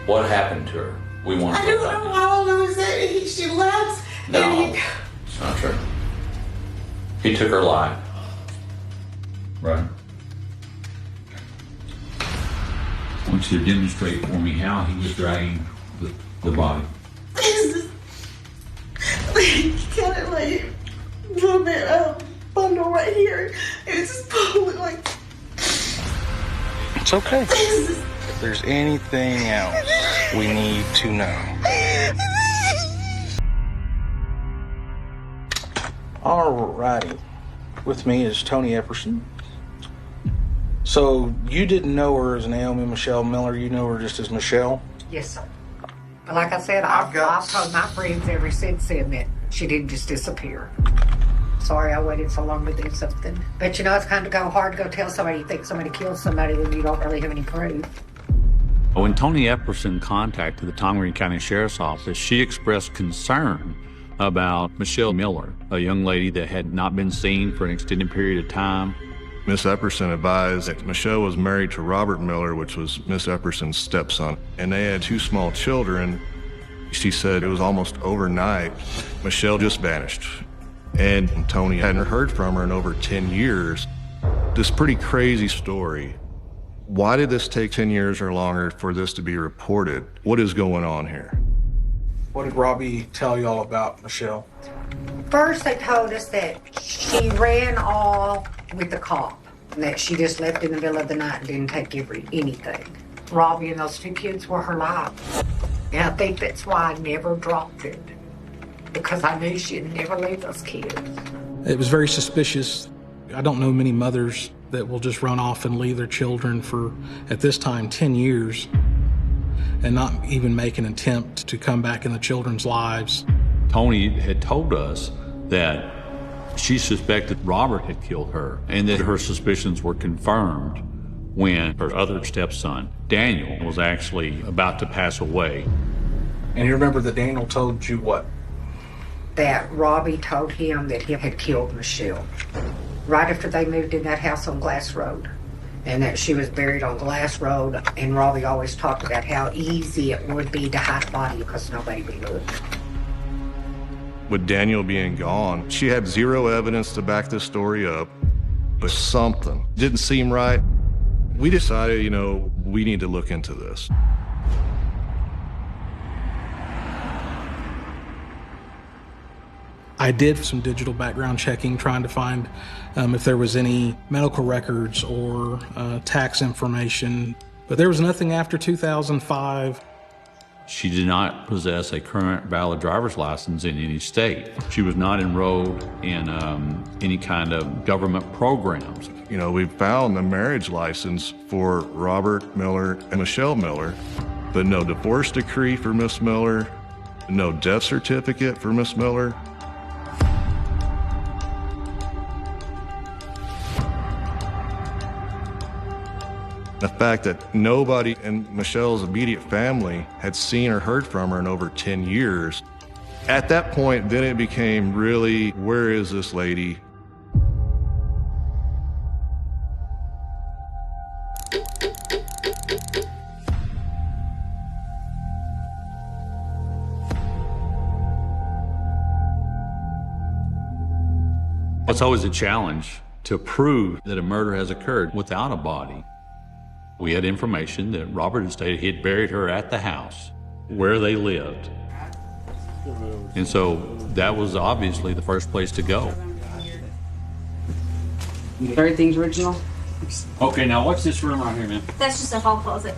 What happened to her? We want to I don't know. All I know is that she left. No, it's not true. He took her life. Right. I want you to demonstrate for me how he was dragging the body. Kind of like a little bit bundle right here. It's just pulling like. It's okay. If there's anything else we need to know. Alrighty. With me is Tony Epperson. So you didn't know her as Naomi Michelle Miller, you know her just as Michelle? Yes, sir. But like I said, I've told my friends ever since then that she didn't just disappear. Sorry I waited so long to do something. But you know, it's kind of hard to go tell somebody you think somebody killed somebody when you don't really have any proof. When Tony Epperson contacted the Montgomery County Sheriff's Office, she expressed concern about Michelle Miller, a young lady that had not been seen for an extended period of time. Miss Epperson advised that Michelle was married to Robert Miller, which was Miss Epperson's stepson, and they had 2 small children. She said it was almost overnight. Michelle just vanished, and Tony hadn't heard from her in over 10 years. This pretty crazy story. Why did this take 10 years or longer for this to be reported? What is going on here? What did Robbie tell y'all about Michelle? First, they told us that she ran off with the cop, and that she just left in the middle of the night and didn't take anything. Robbie and those 2 kids were her life. And I think that's why I never dropped it, because I knew she'd never leave those kids. It was very suspicious. I don't know many mothers that will just run off and leave their children for, at this time, 10 years and not even make an attempt to come back in the children's lives. Tony had told us that she suspected Robert had killed her and that her suspicions were confirmed when her other stepson, Daniel, was actually about to pass away. And you remember that Daniel told you what? That Robbie told him that he had killed Michelle right after they moved in that house on Glass Road, and that she was buried on Glass Road. And Robbie always talked about how easy it would be to hide a body because nobody would look. With Daniel being gone, she had 0 evidence to back this story up, but something didn't seem right. We decided, we need to look into this. I did some digital background checking, trying to find if there was any medical records or tax information, but there was nothing after 2005. She did not possess a current valid driver's license in any state. She was not enrolled in any kind of government programs. We found the marriage license for Robert Miller and Michelle Miller, but no divorce decree for Miss Miller, no death certificate for Miss Miller. The fact that nobody in Michelle's immediate family had seen or heard from her in over 10 years. At that point, then it became really, where is this lady? It's always a challenge to prove that a murder has occurred without a body. We had information that Robert had stated he had buried her at the house where they lived. And so that was obviously the first place to go. Everything's original. Okay, now what's this room right here, man? That's just a hall closet.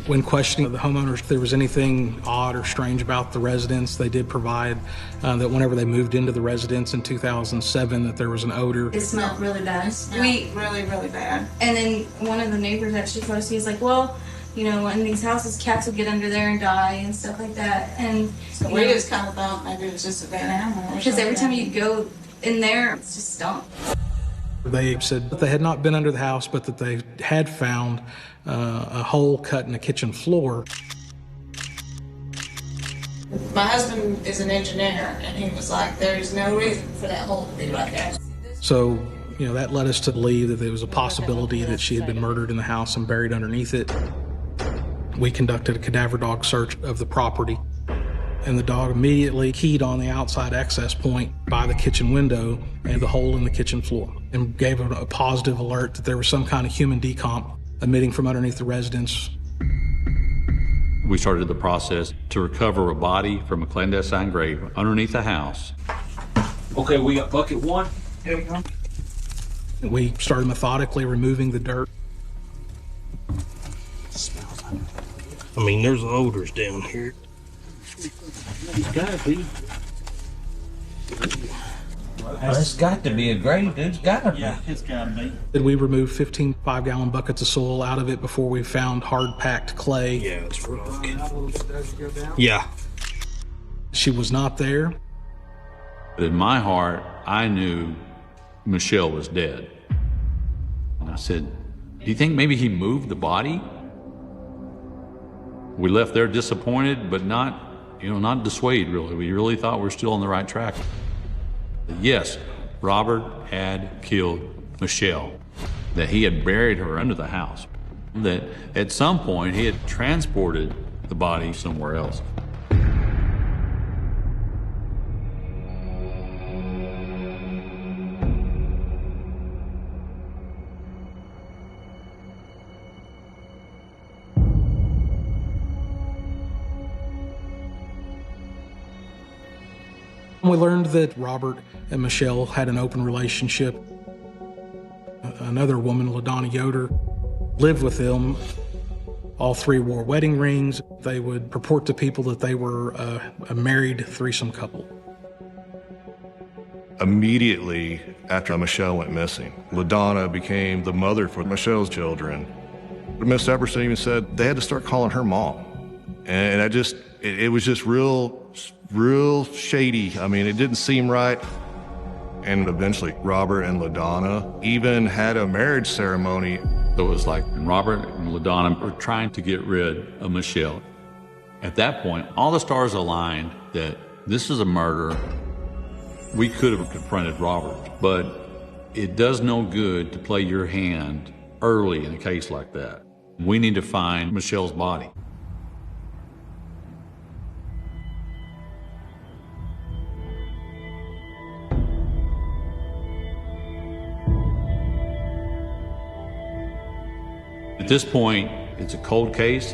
When questioning the homeowners if there was anything odd or strange about the residence, they did provide that whenever they moved into the residence in 2007 that there was an odor. It smelled really bad. Really, really bad. And then one of the neighbors actually told us, he was like, well, in these houses, cats will get under there and die and stuff like that. And so we just kind of thought maybe it was just a bad animal. Because every time you go in there, it's just stunk. They said that they had not been under the house, but that they had found a hole cut in the kitchen floor. My husband is an engineer, and he was like, there's no reason for that hole to be right there. So, that led us to believe that there was a possibility that she had been murdered in the house and buried underneath it. We conducted a cadaver dog search of the property, and the dog immediately keyed on the outside access point by the kitchen window and the hole in the kitchen floor, and gave a positive alert that there was some kind of human decomp emitting from underneath the residence. We started the process to recover a body from a clandestine grave underneath the house. Okay, we got bucket 1. Here we go. We started methodically removing the dirt. I mean, there's odors down here. It's gotta be. It's got to be a grave, dude. It's gotta be. Yeah, it's gotta be. We removed 15 5-gallon buckets of soil out of it before we found hard-packed clay. Yeah, it's rough. Yeah. She was not there. But in my heart, I knew Michelle was dead. And I said, do you think maybe he moved the body? We left there disappointed, but not dissuaded, really. We really thought we were still on the right track. Yes, Robert had killed Michelle, that he had buried her under the house, that at some point he had transported the body somewhere else. We learned that Robert and Michelle had an open relationship. Another woman, LaDonna Yoder, lived with them. All three wore wedding rings. They would purport to people that they were a married threesome couple. Immediately after Michelle went missing, LaDonna became the mother for Michelle's children. Miss Epperson even said they had to start calling her mom. And it was just real shady. I mean, it didn't seem right. And eventually, Robert and LaDonna even had a marriage ceremony. So it was like Robert and LaDonna were trying to get rid of Michelle. At that point, all the stars aligned that this is a murder. We could have confronted Robert, but it does no good to play your hand early in a case like that. We need to find Michelle's body. At this point, it's a cold case.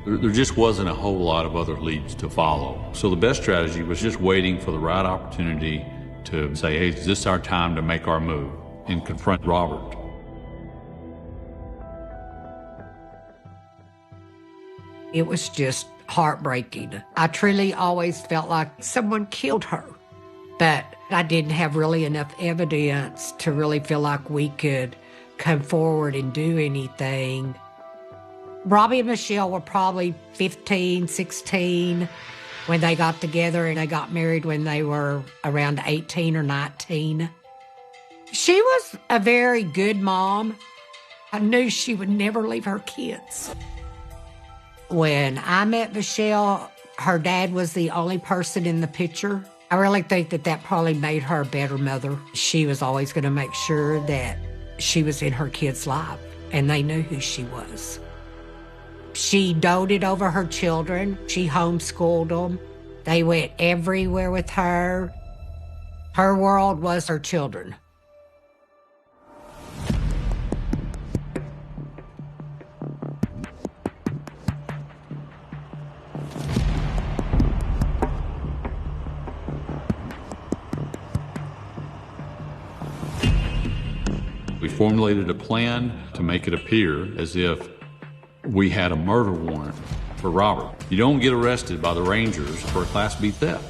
There just wasn't a whole lot of other leads to follow. So the best strategy was just waiting for the right opportunity to say, hey, is this our time to make our move and confront Robert? It was just heartbreaking. I truly always felt like someone killed her, but I didn't have really enough evidence to really feel like we could come forward and do anything. Robbie and Michelle were probably 15, 16 when they got together, and they got married when they were around 18 or 19. She was a very good mom. I knew she would never leave her kids. When I met Michelle, her dad was the only person in the picture. I really think that probably made her a better mother. She was always going to make sure that she was in her kids' life, and they knew who she was. She doted over her children. She homeschooled them. They went everywhere with her. Her world was her children. We formulated a plan to make it appear as if we had a murder warrant for Robert. You don't get arrested by the Rangers for a Class B theft.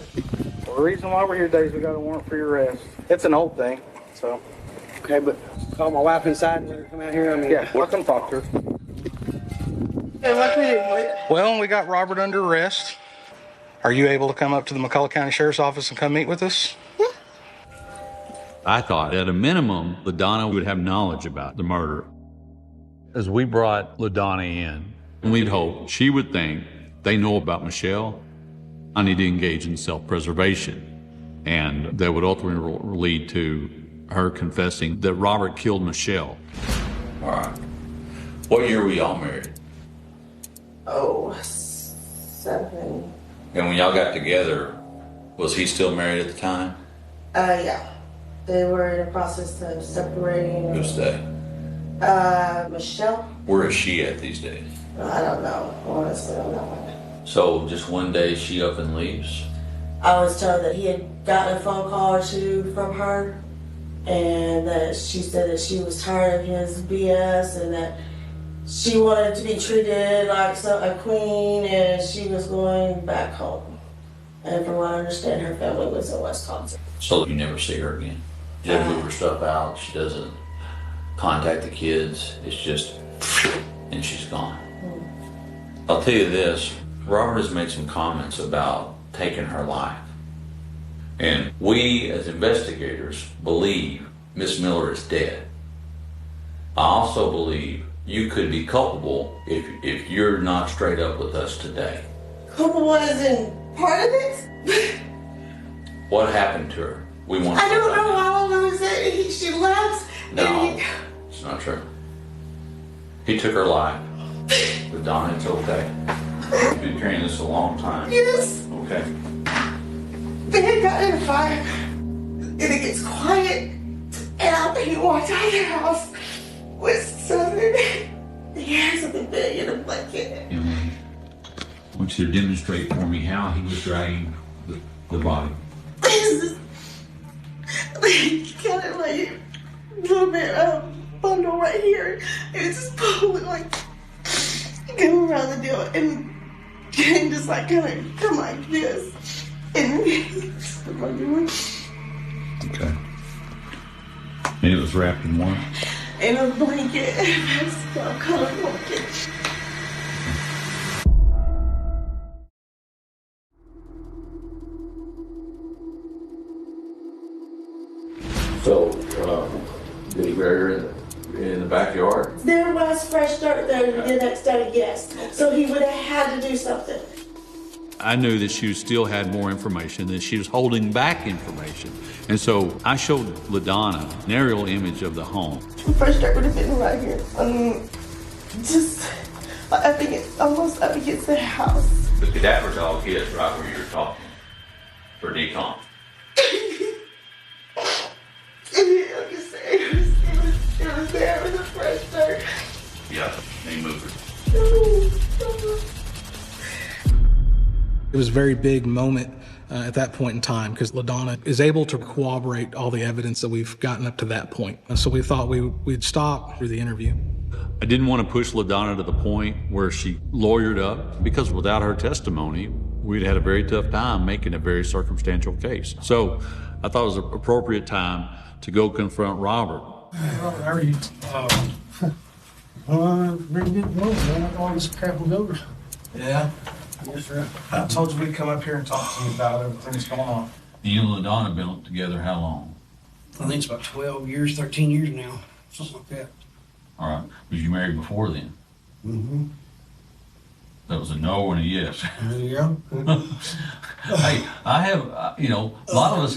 Well, the reason why we're here today is we got a warrant for your arrest. It's an old thing, so. Okay, but call my wife inside and let her come out here. I mean, Yeah, I'll come talk to her. Well, we got Robert under arrest. Are you able to come up to the McCullough County Sheriff's Office and come meet with us? I thought at a minimum, LaDonna would have knowledge about the murder. As we brought LaDonna in, we'd hope she would think they know about Michelle. I need to engage in self-preservation. And that would ultimately lead to her confessing that Robert killed Michelle. All right. What year were y'all married? 07. And when y'all got together, was he still married at the time? Yeah. They were in the process of separating. Who's they? Michelle. Where is she at these days? I don't know, honestly, on that one. So just one day she up and leaves? I was told that he had gotten a phone call or two from her, and that she said that she was tired of his BS and that she wanted to be treated like a queen, and she was going back home. And from what I understand, her family was in Wisconsin. So you never see her again? She doesn't move her stuff out. She doesn't contact the kids. It's just, and she's gone. I'll tell you this, Robert has made some comments about taking her life. And we, as investigators, believe Miss Miller is dead. I also believe you could be culpable if you're not straight up with us today. Culpable as in part of it? What happened to her? We want. I don't know. All I know is that she left. No, it's not true. He took her life. But Donna, it's okay. You've been carrying this a long time. Yes. Okay. They had gotten in a fire, and it gets quiet, and he walked out of the house with something. He had something big in a blanket. I want you to demonstrate for me how he was dragging the body. Kind of like a little bit of bundle right here. And it's just pulling like go around the deal and just like kind of come like this. And Okay. And it was wrapped in what? in a blanket. It's a colored blanket. So, did he bury her in the backyard? There was fresh dirt there the next day, yes. So he would have had to do something. I knew that she still had more information, that she was holding back information. And so I showed LaDonna an aerial image of the home. Fresh dirt would have been right here. Just up against, almost up against the house. The cadaver dog is right where you're talking for decon. Like you said, it was there with the fresh dirt. Yeah, they moved her. It was a very big moment at that point in time because LaDonna is able to corroborate all the evidence that we've gotten up to that point. So we thought we'd stop through the interview. I didn't want to push LaDonna to the point where she lawyered up, because without her testimony, we'd had a very tough time making a very circumstantial case. So I thought it was an appropriate time to go confront Robert. Robert, how are you? Very good move, man. All this crap will go. Yeah. Yes, sir. I told you we'd come up here and talk to you about everything that's going on. You and LaDonna been together how long? I think it's about 12 years, 13 years now. Something like that. All right. Was you married before then? Mm-hmm. That was a no and a yes. There you go. Hey, I have, a lot of us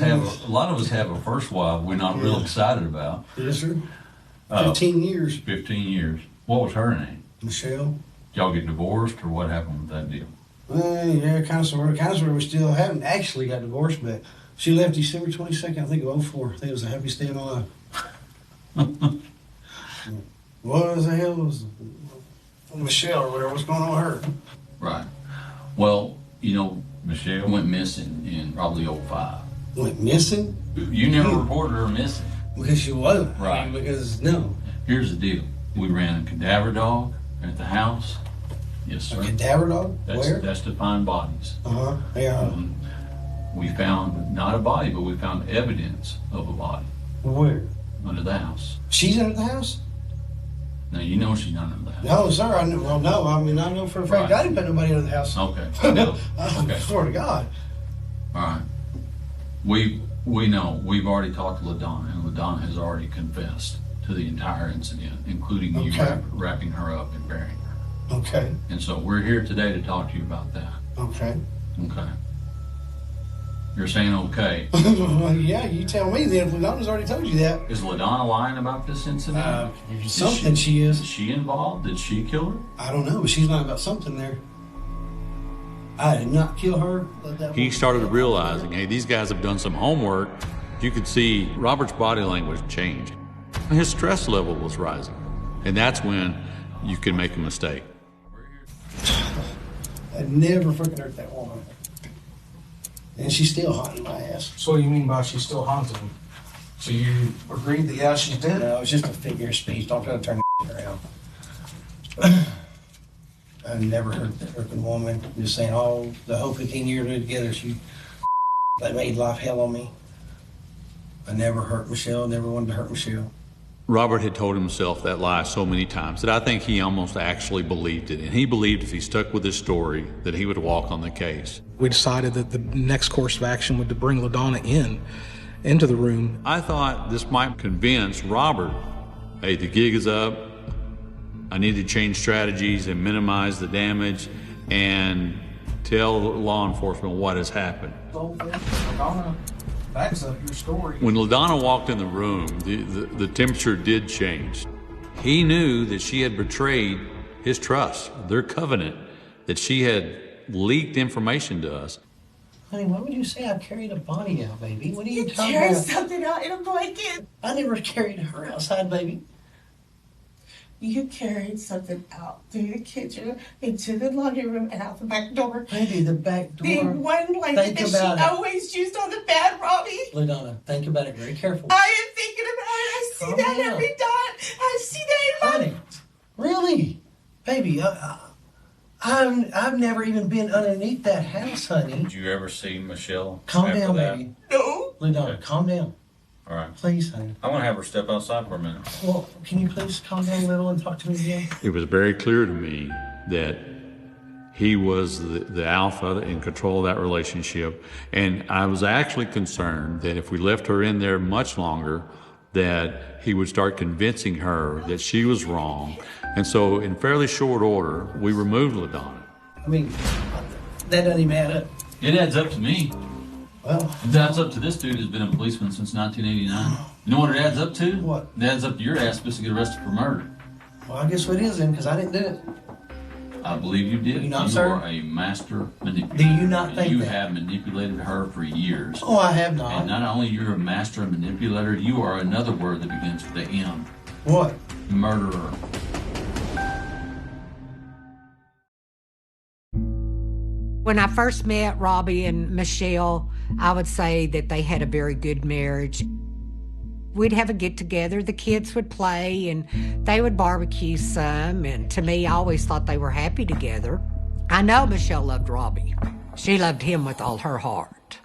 have a first wife we're not real excited about. Yes, sir. 15 years. 15 years. What was her name? Michelle. Did y'all get divorced, or what happened with that deal? Yeah, kind of sort of. We still haven't actually got divorced, but she left December 22nd, I think, of 04. I think it was the happiest day of my life. What the hell was Michelle or whatever? What's going on with her? Right. Well, Michelle went missing in probably 05. Went missing? You never reported her missing. Because she wasn't. Right. No. Here's the deal. We ran a cadaver dog at the house. Yes, sir. A cadaver dog? Where? That's to find bodies. Uh-huh. Yeah. We found not a body, but we found evidence of a body. Where? Under the house. She's under the house? Now, you know she's not under the house. No, sir. I know for a fact. Right. I didn't put nobody under the house. Okay. I swear to God. All right. We know. We've already talked to LaDonna, and LaDonna has already confessed to the entire incident, including you wrapping her up and burying her. Okay. And so we're here today to talk to you about that. Okay. Okay. You're saying okay. Yeah, you tell me then. LaDonna's already told you that. Is LaDonna lying about this incident? Something she is. Is she involved? Did she kill her? I don't know, but she's lying about something there. I did not kill her. He started realizing, hey, these guys have done some homework. You could see Robert's body language change. His stress level was rising. And that's when you can make a mistake. I never freaking hurt that woman. And she's still haunting my ass. So what do you mean by she's still haunting him? So you agreed that, yeah, she's dead? No, it's just a figure of speech. Don't try to turn around. I never hurt that freaking woman. I'm just saying, oh, the whole 15 years we were together, they made life hell on me. I never hurt Michelle, never wanted to hurt Michelle. Robert had told himself that lie so many times that I think he almost actually believed it. And he believed if he stuck with his story that he would walk on the case. We decided that the next course of action would to bring LaDonna into the room. I thought this might convince Robert, hey, the gig is up. I need to change strategies and minimize the damage and tell law enforcement what has happened. LaDonna backs up your story. When LaDonna walked in the room, the temperature did change. He knew that she had betrayed his trust, their covenant, that she had leaked information to us. Honey, why would you say I carried a body out, baby? What are you talking carried about? something out in a blanket. I never carried her outside, baby. You carried something out through the kitchen, into the laundry room, and out the back door. Baby, the back door. The one blanket that she always used on the bed, Robbie. LaDonna, think about it very carefully. I am thinking about it. I see that every time. I see that in my... Honey, really? Baby, I've never even been underneath that house, honey. Did you ever see Michelle? Calm down, baby. No. LaDonna, calm down. All right. Please, honey. I want to have her step outside for a minute. Well, can you please calm down a little and talk to me again? It was very clear to me that he was the alpha in control of that relationship. And I was actually concerned that if we left her in there much longer, that he would start convincing her that she was wrong. And so in fairly short order, we removed LaDonna. I mean, that doesn't even add up. It adds up to me. Well, It adds up to this dude who's been a policeman since 1989. You know what it adds up to? What? It adds up to your ass supposed to get arrested for murder. well, I guess what it is then, because I didn't do it. I believe you did. You not, sir? are a master manipulator. Do you not think you that? have manipulated her for years? Oh, I have not. And not only you're a master manipulator, you are another word that begins with a M. What? Murderer. When I first met Robbie and Michelle, I would say that they had a very good marriage. We'd have a get-together, the kids would play, and they would barbecue some, and to me, I always thought they were happy together. I know Michelle loved Robbie. She loved him with all her heart.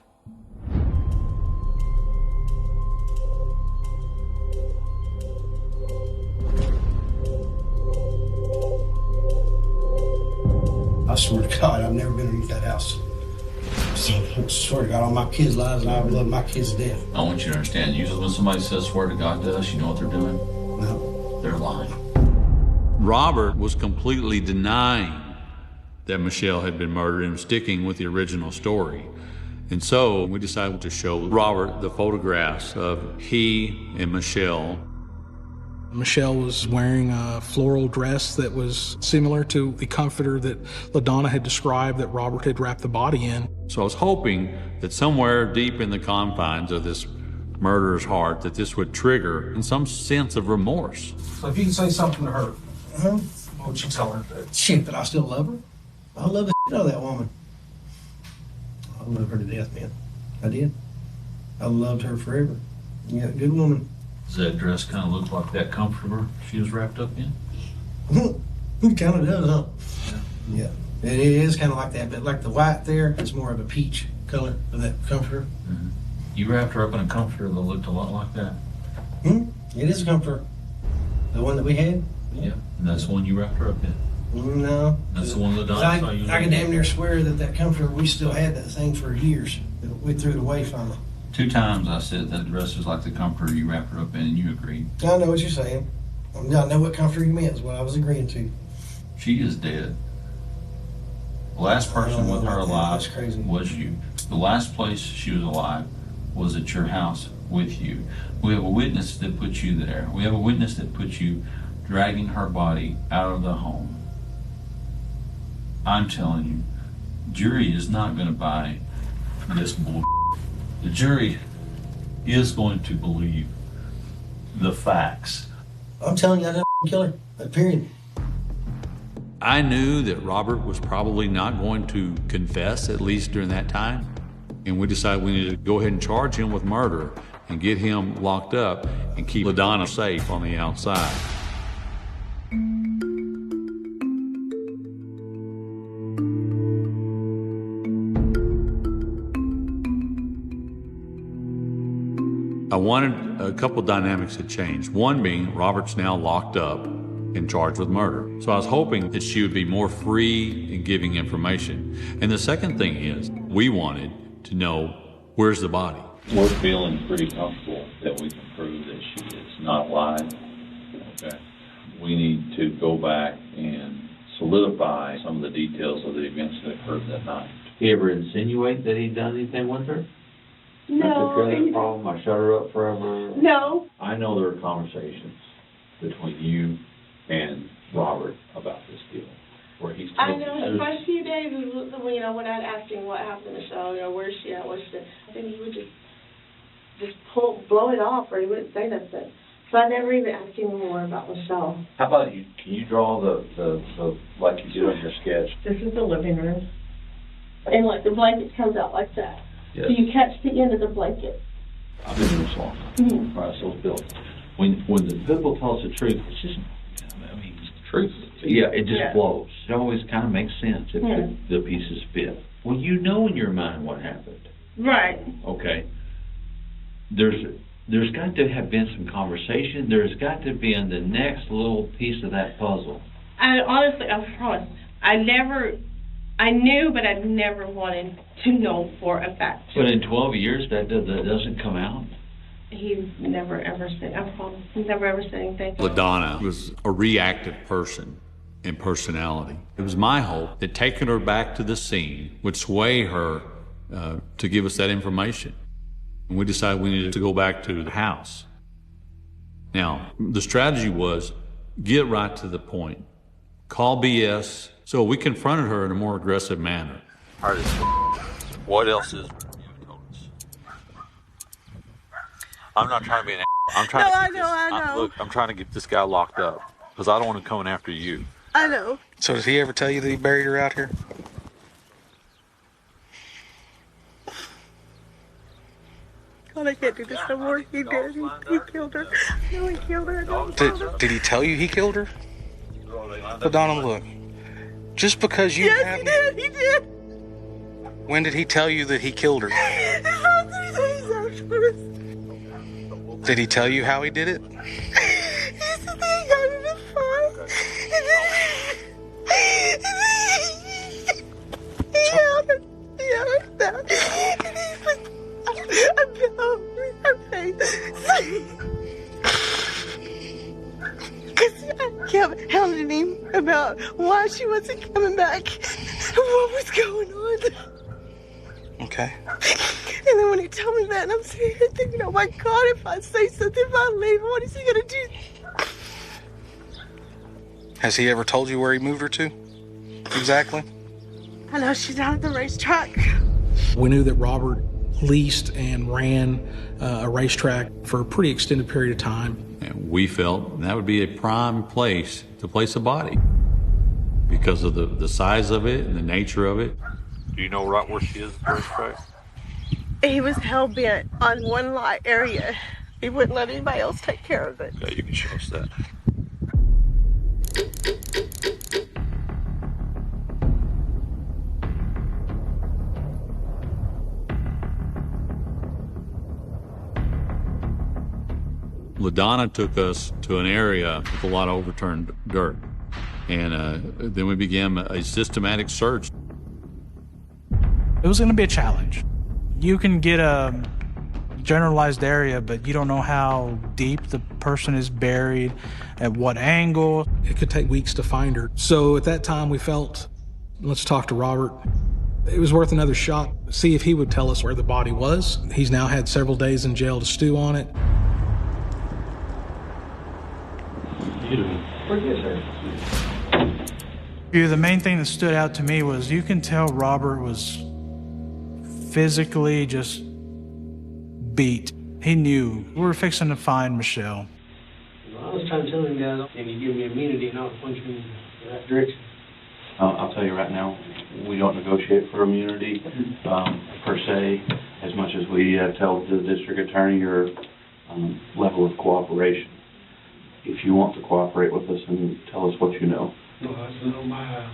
I swear to God, I've never been underneath that house. So, I swear to God, all my kids' lives, and I love my kids to death. I want you to understand, usually when somebody says swear to God to us, you know what they're doing? No. They're lying. Robert was completely denying that Michelle had been murdered and sticking with the original story. And so we decided to show Robert the photographs of he and Michelle. Michelle was wearing a floral dress that was similar to the comforter that LaDonna had described that Robert had wrapped the body in. So I was hoping that somewhere deep in the confines of this murderer's heart that this would trigger in some sense of remorse. So if you can say something to her, Huh? what would you tell her? Shit, that I still love her. I love the shit out of that woman. I love her to death, man. I did. I loved her forever. Yeah, good woman. Does that dress kind of look like that comforter she was wrapped up in? It kind of does, huh? Yeah. It is kind of like that, but like the white there, it's more of a peach color of that comforter. Mm-hmm. You wrapped her up in a comforter that looked a lot like that? It is a comforter. The one that we had? Yeah. And that's the one you wrapped her up in? No. That's the one LaDonna saw you. I can damn near swear that comforter, we still had that thing for years. We threw it away from her. 2 times I said that dress was like the comforter you wrapped her up in, and you agreed. I know what you're saying. I know what comforter you meant is what I was agreeing to. She is dead. The last person with her alive That's crazy. was you. The last place she was alive was at your house with you. We have a witness that put you there. We have a witness that put you dragging her body out of the home. I'm telling you, jury is not going to buy this bull. The jury is going to believe the facts. I'm telling you, I didn't kill her. Period. I knew that Robert was probably not going to confess, at least during that time. And we decided we needed to go ahead and charge him with murder and get him locked up and keep LaDonna safe on the outside. I wanted a couple dynamics to change. One being Robert's now locked up and charged with murder. So I was hoping that she would be more free in giving information. And the second thing is, we wanted to know, where's the body? We're feeling pretty comfortable that we can prove that she is not alive. Okay. We need to go back and solidify some of the details of the events that occurred that night. Did he ever insinuate that he'd done anything with her? No. I took care of that problem. I shut her up forever. No. I know there were conversations between you and Robert about this deal, where he's I taking know the first few days, when I'd ask him what happened to Michelle, where's she at, what's she, then he would just blow it off, or he wouldn't say nothing. So I never even asked him more about Michelle. How about you? Can you draw the like you did on your sketch? This is the living room, and like the blanket comes out like that. Yes. So you catch the end of the blanket. I've been doing this long. Mm-hmm. Right, so it's built. When the people tell us the truth, it's just, I mean, truth. Yeah, it just flows. It always kind of makes sense if the pieces fit. Well, you know in your mind what happened. Right. Okay. There's got to have been some conversation. There's got to be in the next little piece of that puzzle. I promise, I knew, but I never wanted to know for a fact. But in 12 years, that doesn't come out? He's never ever said, I promise, he's never ever said anything. LaDonna was a reactive person in personality. It was my hope that taking her back to the scene would sway her to give us that information. And we decided we needed to go back to the house. Now, the strategy was get right to the point. Call BS. So we confronted her in a more aggressive manner. All right, what else is I'm not trying to be an I'm trying I know. Look, I'm trying to get this guy locked up because I don't want him coming after you. I know. So did he ever tell you that he buried her out here? God, I can't do this no more. He did. He killed her. I know he killed her. Did he tell you he killed her? LaDonna, look. Just because you Yes, he did. When did he tell you that he killed her? 3 days after. Did he tell you how he did it? He said that he got in a fight. He held her down. And he put a pillow in her face. Because I kept hounding him about why she wasn't coming back and what was going on. Okay. And then when he told me that, and I'm sitting here thinking, oh my God, if I say something, if I leave, what is he going to do? Has he ever told you where he moved her to? Exactly? I know she's out at the racetrack. We knew that Robert leased and ran a racetrack for a pretty extended period of time. And we felt that would be a prime place to place a body because of the size of it and the nature of it. Do you know right where she is at the racetrack? He was hell-bent on one lot area. He wouldn't let anybody else take care of it. Yeah, you can show us that. LaDonna took us to an area with a lot of overturned dirt. And then we began a systematic search. It was going to be a challenge. You can get a generalized area, but you don't know how deep the person is buried, at what angle. It could take weeks to find her. So at that time we felt, let's talk to Robert. It was worth another shot, see if he would tell us where the body was. He's now had several days in jail to stew on it. We're good, sir. The main thing that stood out to me was you can tell Robert was physically just beat. He knew we were fixing to find Michelle. I was trying to tell him guys, and he gave me immunity and I'll punch him in the right direction. I'll tell you right now, we don't negotiate for immunity, per se, as much as we tell the district attorney your level of cooperation. If you want to cooperate with us and tell us what you know. Well, I know my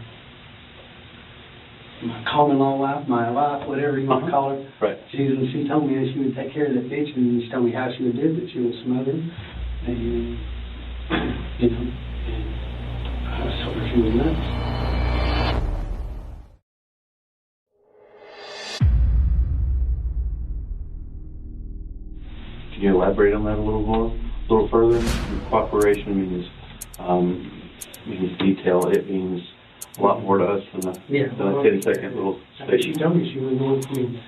common law wife, my wife, whatever you want to call her. Right. She told me that she would take care of that bitch, and she told me how she would do it, that she would smother him, and, you know, and I was told her she was nuts. Can you elaborate on that a little more, a little further? Cooperation means detail. It means a lot more to us than a 10-second little statement. She told me she was going to me.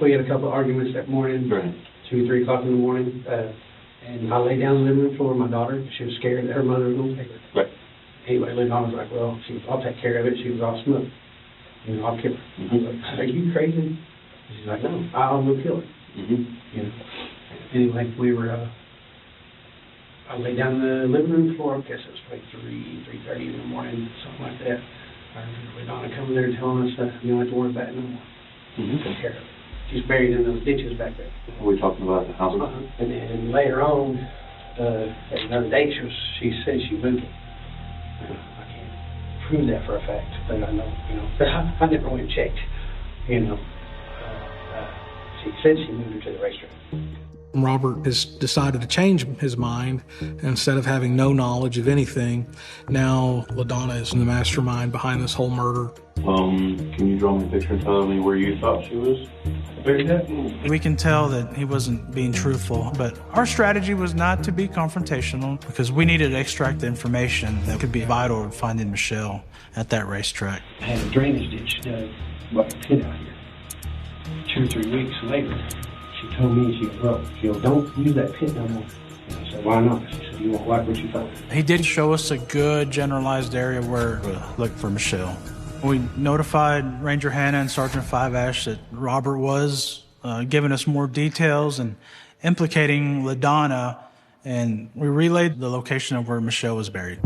We had a couple of arguments that morning, Right. 2 or 3 o'clock in the morning, and I lay down in the living room floor with my daughter. She was scared that her mother was going to take her. Right. Anyway, Lynn was like, well, I'll take care of it. She was all smoked. You know, I'll kill her. I was like, are you crazy? She's like, no, I will kill her. You know. Anyway, we were, I lay down in the living room floor. I guess it was probably 3:30 in the morning, something like that. I remember Donna coming there and telling us that you don't have to worry about it no more. Take care of it. She's buried in those ditches back there. Are we talking about the house? And then later on, at another date, she said she moved it. I can't prove that for a fact, but I know, you know, I never went and checked, you know. She said she moved her to the racetrack. Robert has decided to change his mind. Instead of having no knowledge of anything, now LaDonna is the mastermind behind this whole murder. Can you draw me a picture and tell me where you thought she was? We can tell that he wasn't being truthful, but our strategy was not to be confrontational because we needed to extract the information that could be vital in finding Michelle at that racetrack. I had a drainage ditch dug, like a pit out here. 2 or 3 weeks later, she told me, she goes, don't use that pit no more. And I said, why not? She said, you won't like what you found. He did show us a good generalized area where to look for Michelle. We notified Ranger Hannah and Sergeant Five Ash that Robert was giving us more details and implicating LaDonna, and we relayed the location of where Michelle was buried.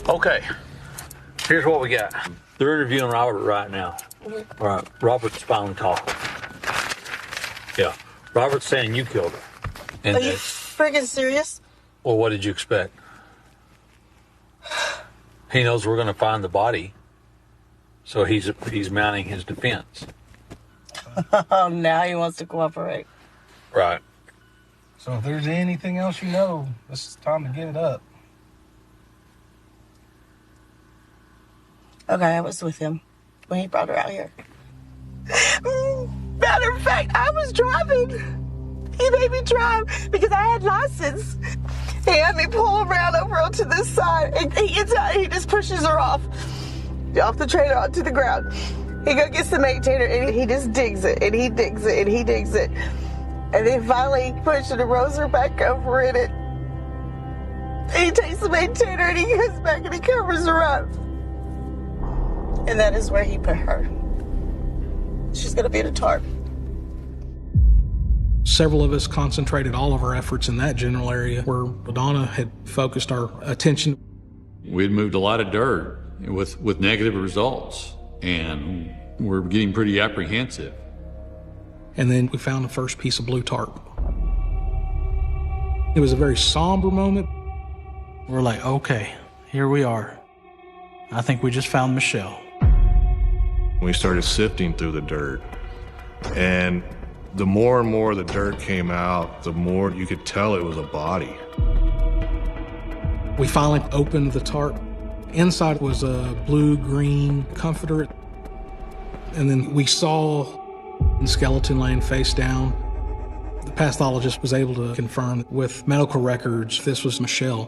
Okay, here's what we got. They're interviewing Robert right now. All right, Robert's finally talking. Yeah, Robert's saying you killed her. And Are you friggin' serious? Well, what did you expect? He knows we're going to find the body, so he's mounting his defense. Oh, now he wants to cooperate. Right. So if there's anything else you know, this is time to get it up. Okay, I was with him when he brought her out here. Matter of fact, I was driving. He made me drive because I had license. He had me pull around over onto this side, and he gets out and he just pushes her off the trailer onto the ground. He go gets the maintainer and he just digs it, and he digs it, and he digs it. And then finally pushes and rows her back over in it. And he takes the maintainer and he goes back and he covers her up. And that is where he put her. She's gonna be in a tarp. Several of us concentrated all of our efforts in that general area where LaDonna had focused our attention. We'd moved a lot of dirt with negative results, and we're getting pretty apprehensive. And then we found the first piece of blue tarp. It was a very somber moment. We're like, okay, here we are. I think we just found Michelle. We started sifting through the dirt, and the more and more the dirt came out, the more you could tell it was a body. We finally opened the tarp. Inside was a blue-green comforter, and then we saw the skeleton laying face down. The pathologist was able to confirm with medical records this was Michelle,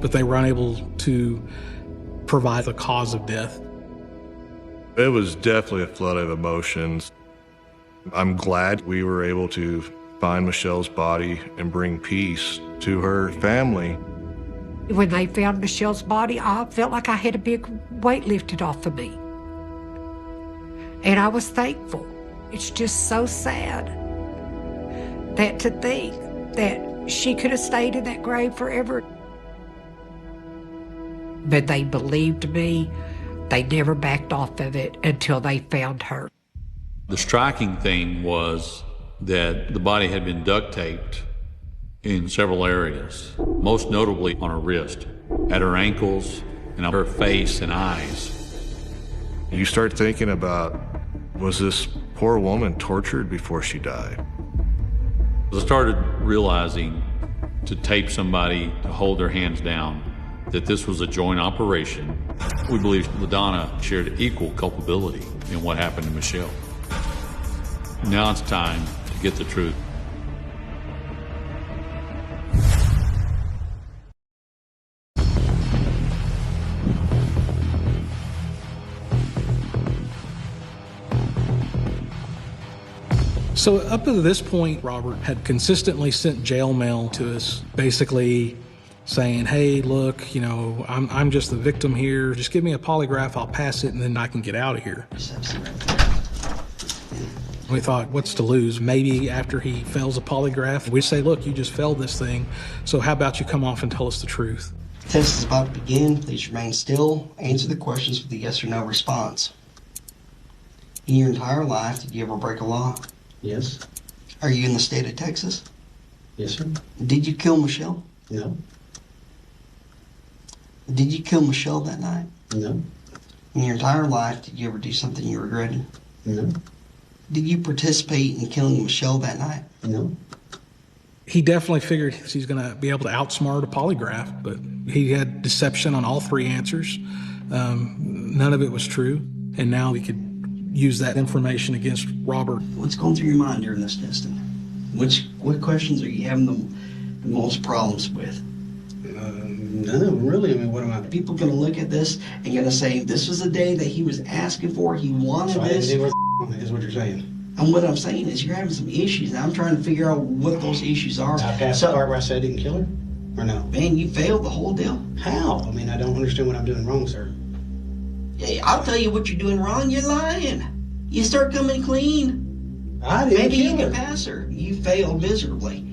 but they were unable to provide the cause of death. It was definitely a flood of emotions. I'm glad we were able to find Michelle's body and bring peace to her family. When they found Michelle's body, I felt like I had a big weight lifted off of me. And I was thankful. It's just so sad that to think that she could have stayed in that grave forever. But they believed me. They never backed off of it until they found her. The striking thing was that the body had been duct taped in several areas, most notably on her wrist, at her ankles, and on her face and eyes. You start thinking about, was this poor woman tortured before she died? I started realizing to tape somebody to hold their hands down, that this was a joint operation. We believe LaDonna shared equal culpability in what happened to Michelle. Now it's time to get the truth. So up to this point, Robert had consistently sent jail mail to us, basically saying, hey, look, you know, I'm just the victim here. Just give me a polygraph, I'll pass it, and then I can get out of here. We thought, what's to lose? Maybe after he fails a polygraph, we say, look, you just failed this thing, so how about you come off and tell us the truth? The test is about to begin. Please remain still. Answer the questions with a yes or no response. In your entire life, did you ever break a law? Yes. Are you in the state of Texas? Yes, sir. Did you kill Michelle? No. Did you kill Michelle that night? No. In your entire life, did you ever do something you regretted? No. Did you participate in killing Michelle that night? No. He definitely figured he's going to be able to outsmart a polygraph, but he had deception on all three answers. None of it was true, and now we could use that information against Robert. What's going through your mind during this testing? What questions are you having the most problems with? None of them really. I mean, what am I? People going to look at this and going to say, this was the day that he was asking for, he wanted So this. is what you're saying. And what I'm saying is you're having some issues, and I'm trying to figure out what those issues are. I passed the part where I said I didn't kill her? Or no? Man, you failed the whole deal. How? I mean, I don't understand what I'm doing wrong, sir. Hey, I'll tell you what you're doing wrong. You're lying. You start coming clean. I didn't Maybe kill you can her. pass her. You failed miserably.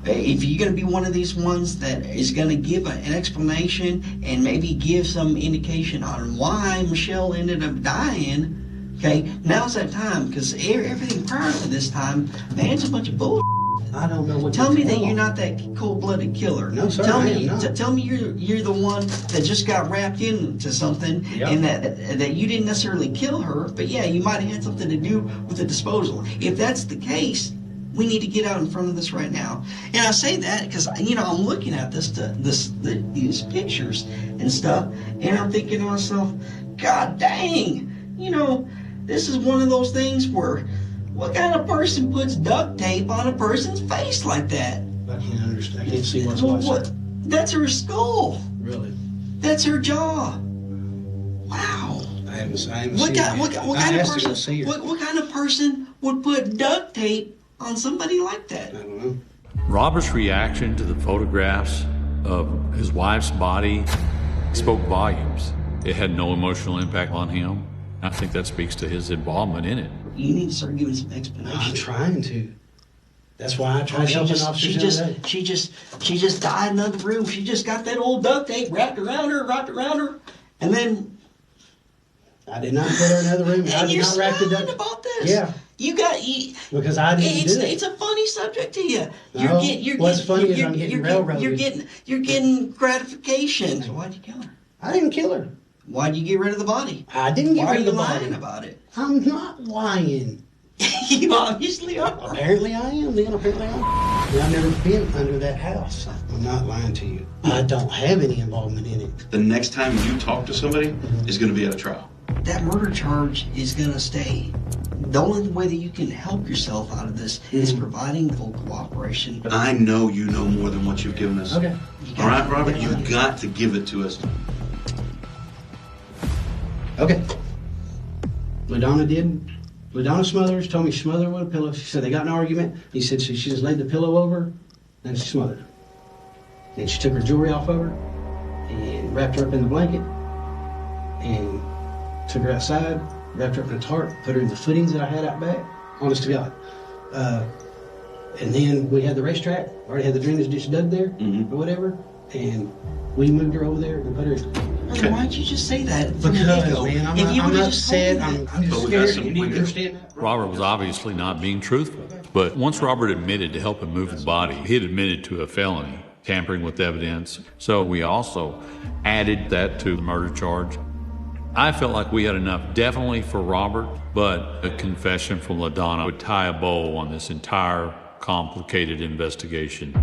If you're going to be one of these ones that is going to give an explanation and maybe give some indication on why Michelle ended up dying, okay, now's that time, because everything prior to this time, man, it's a bunch of bullshit. I don't know what Tell me that wrong. you're not that cold-blooded killer. No, sir, Tell I me, am not. tell me you're the one that just got wrapped into something, Yep. and that you didn't necessarily kill her, but yeah, you might have had something to do with the disposal. If that's the case, we need to get out in front of this right now. And I say that because I'm looking at these pictures and stuff, and I'm thinking to myself, God dang, this is one of those things where. What kind of person puts duct tape on a person's face like that? I can't understand. I can't see what's What? That's her skull. Really? That's her jaw. Wow. I haven't seen her. What kind of person? See her. What kind of person would put duct tape on somebody like that? I don't know. Robert's reaction to the photographs of his wife's body spoke volumes. It had no emotional impact on him. I think that speaks to his involvement in it. You need to start giving some explanation. I'm trying to. That's why I tried helping officers the other day. She just died in another room. She just got that old duct tape wrapped around her, and then. I did not put her in another room. I did not wrap the duct. About this. Yeah. Because I didn't do it. It's a funny subject to you. No, what's funny is I'm getting railroaded. You're getting gratification. So why'd you kill her? I didn't kill her. Why'd you get rid of the body? I didn't get rid of the body. Why are you lying about it? I'm not lying. You obviously are. Apparently I am, then. Apparently I am. I've never been under that house. I'm not lying to you. I don't have any involvement in it. The next time you talk to somebody is going to be at a trial. that murder charge is going to stay. The only way that you can help yourself out of this is providing full cooperation. I know you know more than what you've given us. Okay. All right, Robert, you've got to give it to us. Okay. LaDonna Smothers told me she smothered her with a pillow. She said they got in an argument. He said she just laid the pillow over and she smothered her. Then she took her jewelry off of her and wrapped her up in the blanket and took her outside, wrapped her up in a tarp, put her in the footings that I had out back, honest to God. And then we had the racetrack, already had the drainage ditch dug there or whatever, and we moved her over there and put her in. Why'd you just say that? Because, man, I'm not upset. I'm just scared. You understand that? Robert was obviously not being truthful. But once Robert admitted to helping move his body, he had admitted to a felony, tampering with evidence. So we also added that to the murder charge. I felt like we had enough definitely for Robert, but a confession from LaDonna would tie a bow on this entire complicated investigation.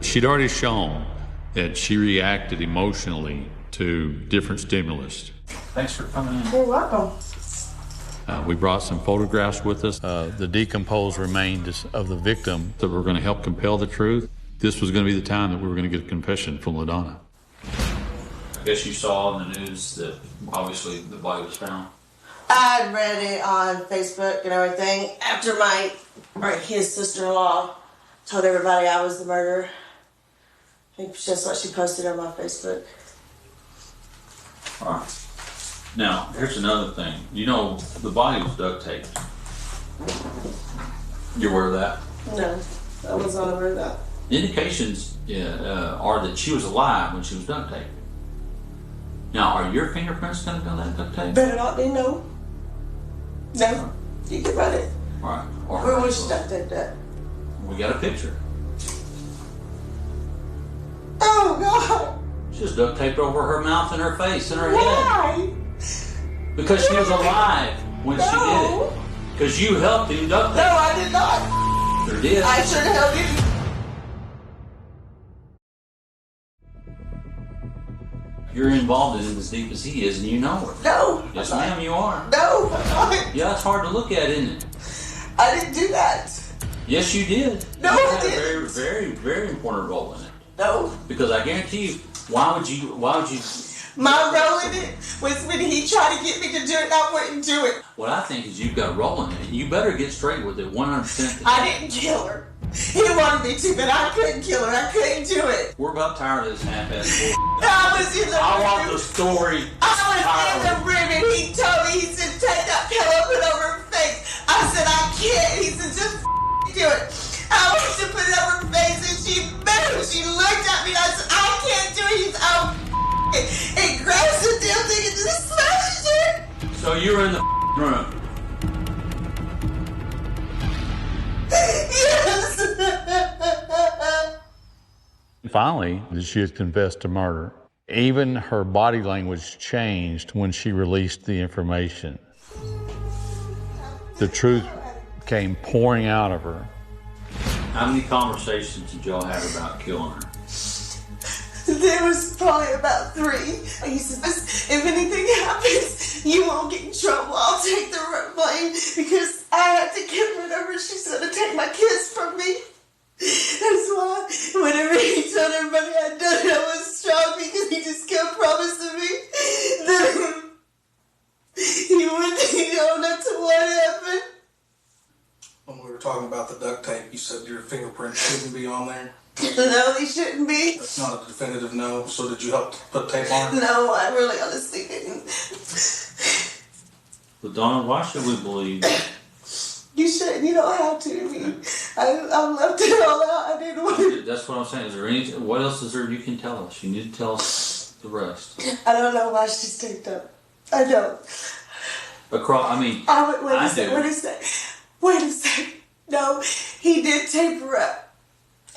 She'd already shown that she reacted emotionally to different stimulus. Thanks for coming in. You're welcome. We brought some photographs with us, the decomposed remains of the victim that were going to help compel the truth. This was going to be the time that we were going to get a confession from LaDonna. I guess you saw in the news that obviously the body was found. I read it on Facebook and everything after his sister-in-law told everybody I was the murderer. I think that's what she posted on my Facebook. All right. Now, here's another thing. You know, the body was duct taped. You aware of that? No, I was not aware of that. The indications are that she was alive when she was duct taped. Now, are your fingerprints going to be on that duct tape? Better not be, no. No, you can run it. All right. Where was she duct taped at? We got a picture. Oh, God. She was duct taped over her mouth and her face and her Why? head. Because she was alive when she did it. Because you helped him duct tape. No, I did not. Sure did. I should have helped him. You're involved in it as deep as he is, and you know it. No. Yes, ma'am, you are. No, I'm not. Yeah, it's hard to look at, isn't it? I didn't do that. Yes, you did. No, you I had a didn't. very, very, very important role in it. No. Because I guarantee you, why would you? My role in it was when he tried to get me to do it and I wouldn't do it. What I think is you've got a role in it. You better get straight with it 100%. I didn't kill her. He wanted me to, but I couldn't kill her. I couldn't do it. We're about tired of this half-ass bullshit. I was in the room. I want the story. I was in the room and he told me, he said, take that pillow, put it over her face. I said, I can't. He said, just do it. I went to put it over her face and she moved. She looked at me and I said, I can't do it. He's it grabs the damn thing and just smashes it. So you were in the room. Yes. Finally, she had confessed to murder. Even her body language changed when she released the information. The truth came pouring out of her. How many conversations did y'all have about killing her? There was probably about 3. He said, if anything happens, you won't get in trouble. I'll take the blame because I had to get rid of her. She's going to take my kids from me. That's why whenever he told everybody I'd done it, I was strong because he just kept promising me that he wouldn't own up to what happened. When we were talking about the duct tape, you said your fingerprints shouldn't be on there. No, they shouldn't be. That's not a definitive no. So did you help put tape on it? No, I really honestly didn't. But Donna, why should we believe? You shouldn't. You don't have to. I left it all out. I didn't want to. That's what I'm saying. Is there any? What else is there you can tell us? You need to tell us the rest. I don't know why she's taped up. I don't. Across. I mean, Wait a second. Wait a second. No, he did tape her up.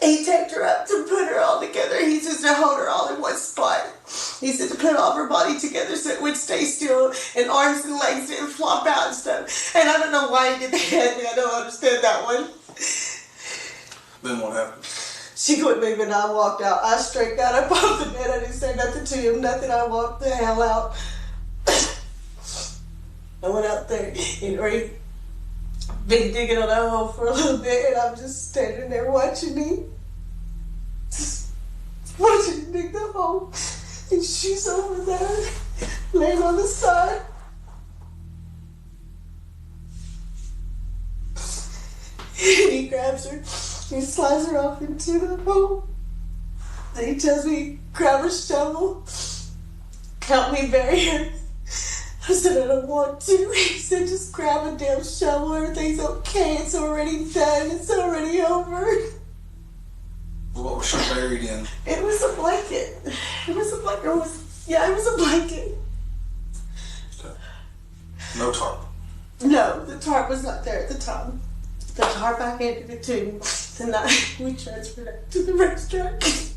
He taped her up to put her all together. He said to hold her all in one spot. He said to put all of her body together so it would stay still and arms and legs didn't flop out and stuff. And I don't know why he did that. I don't understand that one. Then what happened? She quit moving. I walked out. I straight got up off the bed. I didn't say nothing to him, nothing. I walked the hell out. I went out there and already been digging on that hole for a little bit, and I'm just standing there watching him. Just watching him dig the hole. And she's over there, laying on the side. And he grabs her, he slides her off into the hole. Then he tells me, grab a shovel, help me bury her. I said, I don't want to. He said, just grab a damn shovel, everything's okay, it's already done, it's already over. What was she buried in? It was a blanket. It was a blanket. It was a blanket. No tarp. No, the tarp was not there at the time. The tarp, I handed it to him the night we transferred it to the restaurant.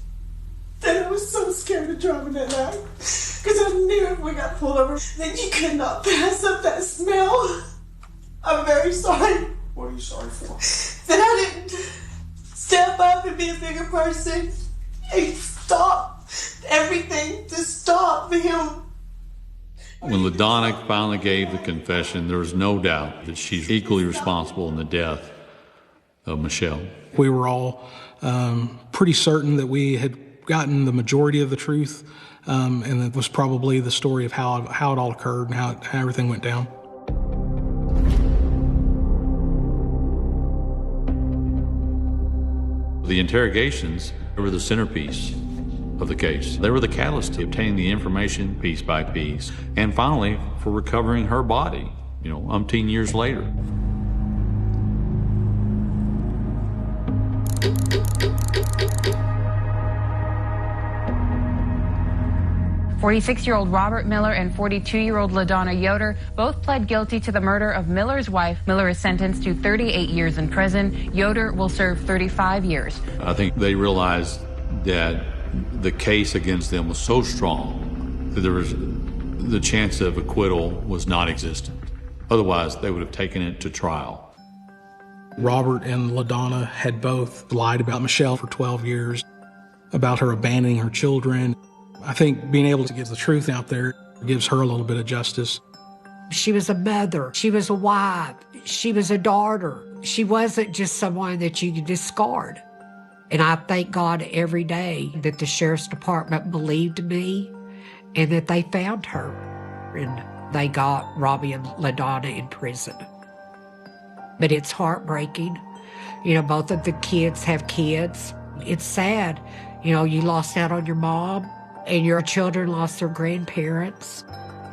And I was so scared of driving that night. Because I knew if we got pulled over, then you could not pass up that smell. I'm very sorry. What are you sorry for? That I didn't step up and be a bigger person and stop everything to stop him. When LaDonna finally gave the confession, there was no doubt that she's equally responsible in the death of Michelle. We were all pretty certain that we had gotten the majority of the truth, and that was probably the story of how it all occurred and how everything went down. The interrogations were the centerpiece of the case. They were the catalyst to obtaining the information piece by piece, and finally for recovering her body, umpteen years later. 46-year-old Robert Miller and 42-year-old LaDonna Yoder both pled guilty to the murder of Miller's wife. Miller is sentenced to 38 years in prison. Yoder will serve 35 years. I think they realized that the case against them was so strong that the chance of acquittal was non-existent. Otherwise, they would have taken it to trial. Robert and LaDonna had both lied about Michelle for 12 years, about her abandoning her children. I think being able to get the truth out there gives her a little bit of justice. She was a mother. She was a wife. She was a daughter. She wasn't just someone that you could discard. And I thank God every day that the sheriff's department believed me and that they found her. And they got Robbie and LaDonna in prison. But it's heartbreaking. Both of the kids have kids. It's sad. You lost out on your mom and your children lost their grandparents.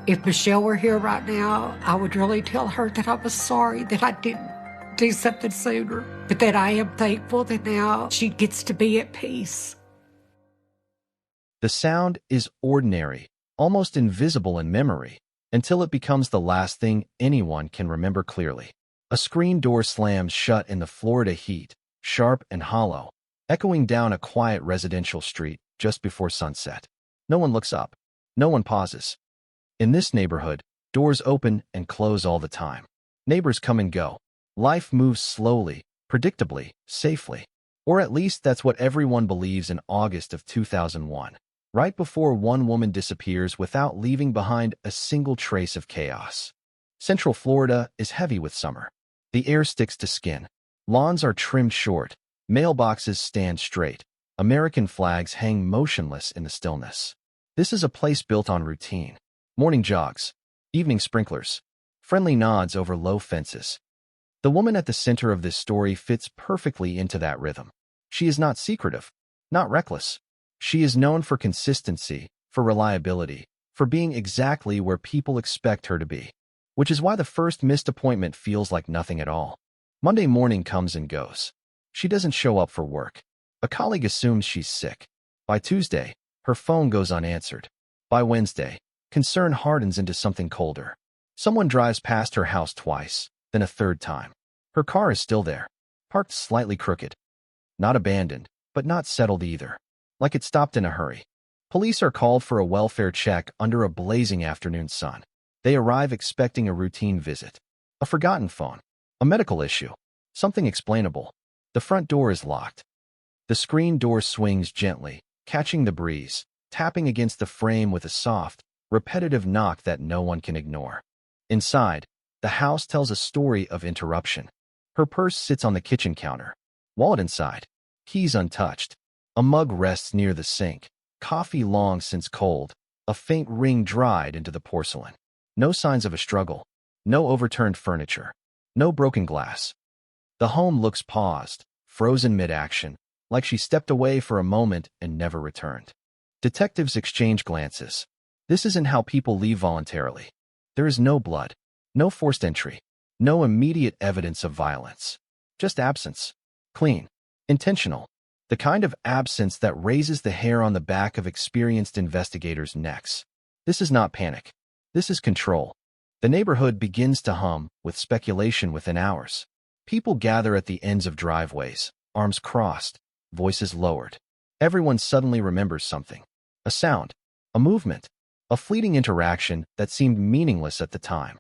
If Michelle were here right now, I would really tell her that I was sorry that I didn't do something sooner, but that I am thankful that now she gets to be at peace. The sound is ordinary, almost invisible in memory, until it becomes the last thing anyone can remember clearly. A screen door slams shut in the Florida heat, sharp and hollow, echoing down a quiet residential street just before sunset. No one looks up. No one pauses. In this neighborhood, doors open and close all the time. Neighbors come and go. Life moves slowly, predictably, safely. Or at least that's what everyone believes in August of 2001, right before one woman disappears without leaving behind a single trace of chaos. Central Florida is heavy with summer. The air sticks to skin. Lawns are trimmed short. Mailboxes stand straight. American flags hang motionless in the stillness. This is a place built on routine. Morning jogs, evening sprinklers, friendly nods over low fences. The woman at the center of this story fits perfectly into that rhythm. She is not secretive, not reckless. She is known for consistency, for reliability, for being exactly where people expect her to be. Which is why the first missed appointment feels like nothing at all. Monday morning comes and goes. She doesn't show up for work. A colleague assumes she's sick. By Tuesday, her phone goes unanswered. By Wednesday, concern hardens into something colder. Someone drives past her house twice, then a third time. Her car is still there, parked slightly crooked. Not abandoned, but not settled either. Like it stopped in a hurry. Police are called for a welfare check under a blazing afternoon sun. They arrive expecting a routine visit. A forgotten phone. A medical issue. Something explainable. The front door is locked. The screen door swings gently, catching the breeze, tapping against the frame with a soft, repetitive knock that no one can ignore. Inside, the house tells a story of interruption. Her purse sits on the kitchen counter, wallet inside, keys untouched. A mug rests near the sink, coffee long since cold, a faint ring dried into the porcelain. No signs of a struggle, no overturned furniture, no broken glass. The home looks paused, frozen mid-action, like she stepped away for a moment and never returned. Detectives exchange glances. This isn't how people leave voluntarily. There is no blood, no forced entry, no immediate evidence of violence. Just absence. Clean. Intentional. The kind of absence that raises the hair on the back of experienced investigators' necks. This is not panic. This is control. The neighborhood begins to hum with speculation within hours. People gather at the ends of driveways, arms crossed, voices lowered. Everyone suddenly remembers something. A sound, a movement, a fleeting interaction that seemed meaningless at the time.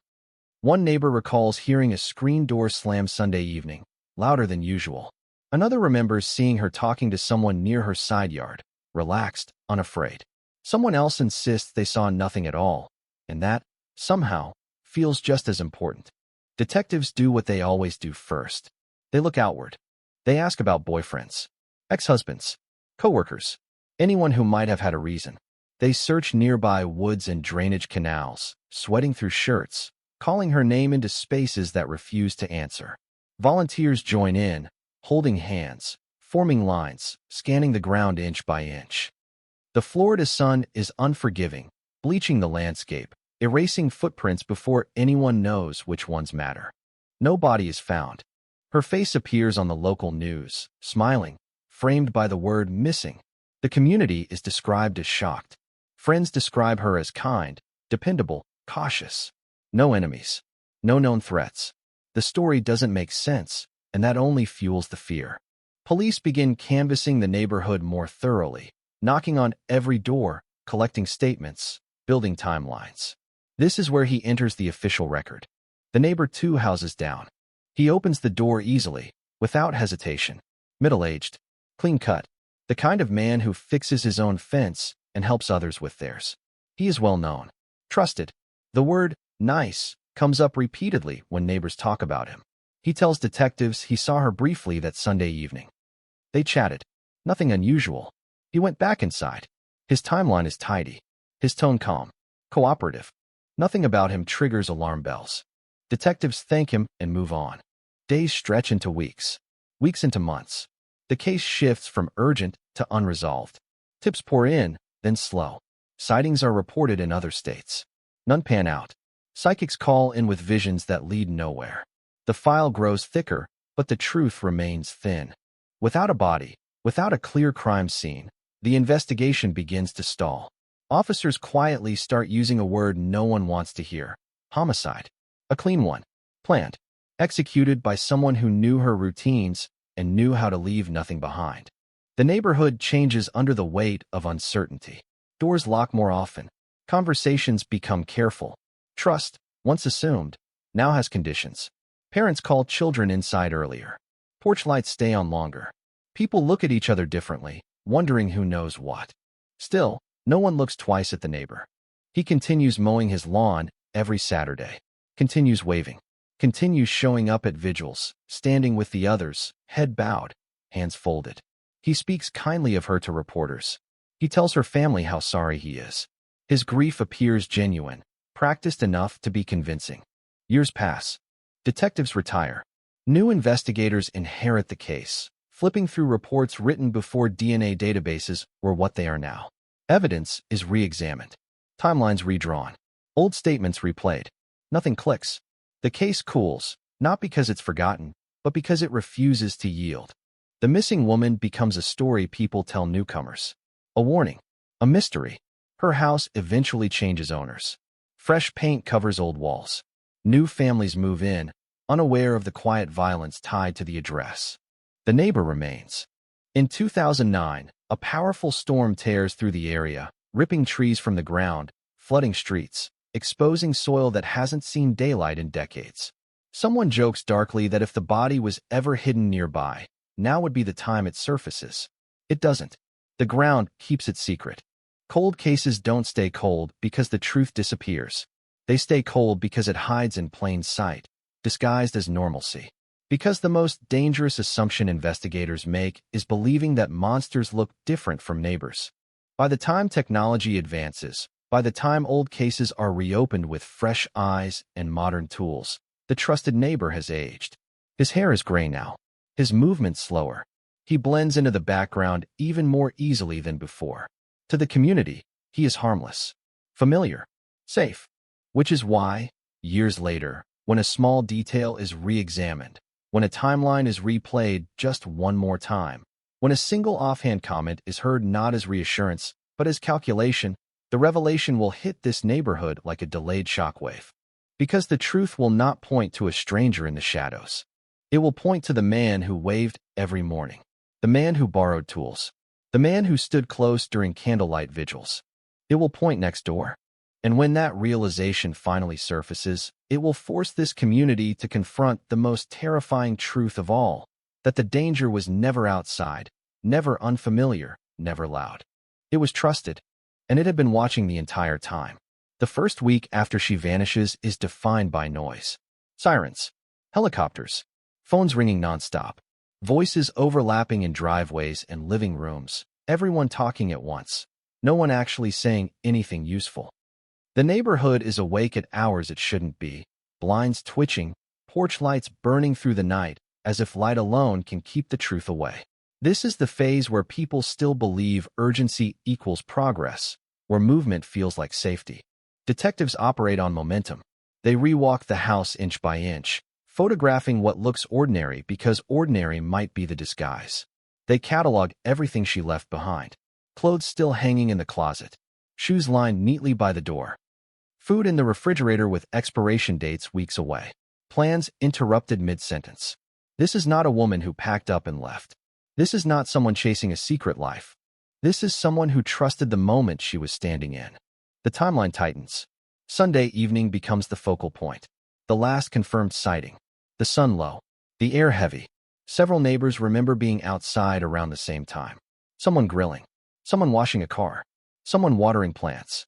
One neighbor recalls hearing a screen door slam Sunday evening, louder than usual. Another remembers seeing her talking to someone near her side yard, relaxed, unafraid. Someone else insists they saw nothing at all, and that, somehow, feels just as important. Detectives do what they always do first. They look outward. They ask about boyfriends, ex-husbands, coworkers, anyone who might have had a reason. They search nearby woods and drainage canals, sweating through shirts, calling her name into spaces that refuse to answer. Volunteers join in, holding hands, forming lines, scanning the ground inch by inch. The Florida sun is unforgiving, bleaching the landscape, erasing footprints before anyone knows which ones matter. No body is found. Her face appears on the local news, smiling, framed by the word missing. The community is described as shocked. Friends describe her as kind, dependable, cautious. No enemies. No known threats. The story doesn't make sense, and that only fuels the fear. Police begin canvassing the neighborhood more thoroughly, knocking on every door, collecting statements, building timelines. This is where he enters the official record. The neighbor 2 houses down. He opens the door easily, without hesitation. Middle-aged, clean-cut, the kind of man who fixes his own fence and helps others with theirs. He is well known, trusted. The word nice comes up repeatedly when neighbors talk about him. He tells detectives he saw her briefly that Sunday evening. They chatted. Nothing unusual. He went back inside. His timeline is tidy. His tone calm. Cooperative. Nothing about him triggers alarm bells. Detectives thank him and move on. Days stretch into weeks. Weeks into months. The case shifts from urgent to unresolved. Tips pour in, then slow. Sightings are reported in other states. None pan out. Psychics call in with visions that lead nowhere. The file grows thicker, but the truth remains thin. Without a body, without a clear crime scene, the investigation begins to stall. Officers quietly start using a word no one wants to hear. Homicide. A clean one. Planned. Executed by someone who knew her routines and knew how to leave nothing behind. The neighborhood changes under the weight of uncertainty. Doors lock more often. Conversations become careful. Trust, once assumed, now has conditions. Parents call children inside earlier. Porch lights stay on longer. People look at each other differently, wondering who knows what. Still, no one looks twice at the neighbor. He continues mowing his lawn every Saturday. Continues waving. Continues showing up at vigils, standing with the others, head bowed, hands folded. He speaks kindly of her to reporters. He tells her family how sorry he is. His grief appears genuine, practiced enough to be convincing. Years pass. Detectives retire. New investigators inherit the case, flipping through reports written before DNA databases were what they are now. Evidence is re-examined. Timelines redrawn. Old statements replayed. Nothing clicks. The case cools, not because it's forgotten, but because it refuses to yield. The missing woman becomes a story people tell newcomers. A warning. A mystery. Her house eventually changes owners. Fresh paint covers old walls. New families move in, unaware of the quiet violence tied to the address. The neighbor remains. In 2009, a powerful storm tears through the area, ripping trees from the ground, flooding streets, exposing soil that hasn't seen daylight in decades. Someone jokes darkly that if the body was ever hidden nearby, now would be the time it surfaces. It doesn't. The ground keeps it secret. Cold cases don't stay cold because the truth disappears. They stay cold because it hides in plain sight, disguised as normalcy. Because the most dangerous assumption investigators make is believing that monsters look different from neighbors. By the time technology advances, by the time old cases are reopened with fresh eyes and modern tools, the trusted neighbor has aged. His hair is gray now, his movement slower. He blends into the background even more easily than before. To the community, he is harmless, familiar, safe. Which is why, years later, when a small detail is re-examined, when a timeline is replayed just one more time, when a single offhand comment is heard not as reassurance, but as calculation, the revelation will hit this neighborhood like a delayed shockwave. Because the truth will not point to a stranger in the shadows. It will point to the man who waved every morning, the man who borrowed tools, the man who stood close during candlelight vigils. It will point next door. And when that realization finally surfaces, it will force this community to confront the most terrifying truth of all, that the danger was never outside, never unfamiliar, never loud. It was trusted, and it had been watching the entire time. The first week after she vanishes is defined by noise. Sirens, helicopters, phones ringing nonstop, voices overlapping in driveways and living rooms, everyone talking at once, no one actually saying anything useful. The neighborhood is awake at hours it shouldn't be, blinds twitching, porch lights burning through the night, as if light alone can keep the truth away. This is the phase where people still believe urgency equals progress, where movement feels like safety. Detectives operate on momentum. They rewalk the house inch by inch, photographing what looks ordinary because ordinary might be the disguise. They catalog everything she left behind. Clothes still hanging in the closet. Shoes lined neatly by the door. Food in the refrigerator with expiration dates weeks away. Plans interrupted mid-sentence. This is not a woman who packed up and left. This is not someone chasing a secret life. This is someone who trusted the moment she was standing in. The timeline tightens. Sunday evening becomes the focal point. The last confirmed sighting. The sun low. The air heavy. Several neighbors remember being outside around the same time. Someone grilling. Someone washing a car. Someone watering plants.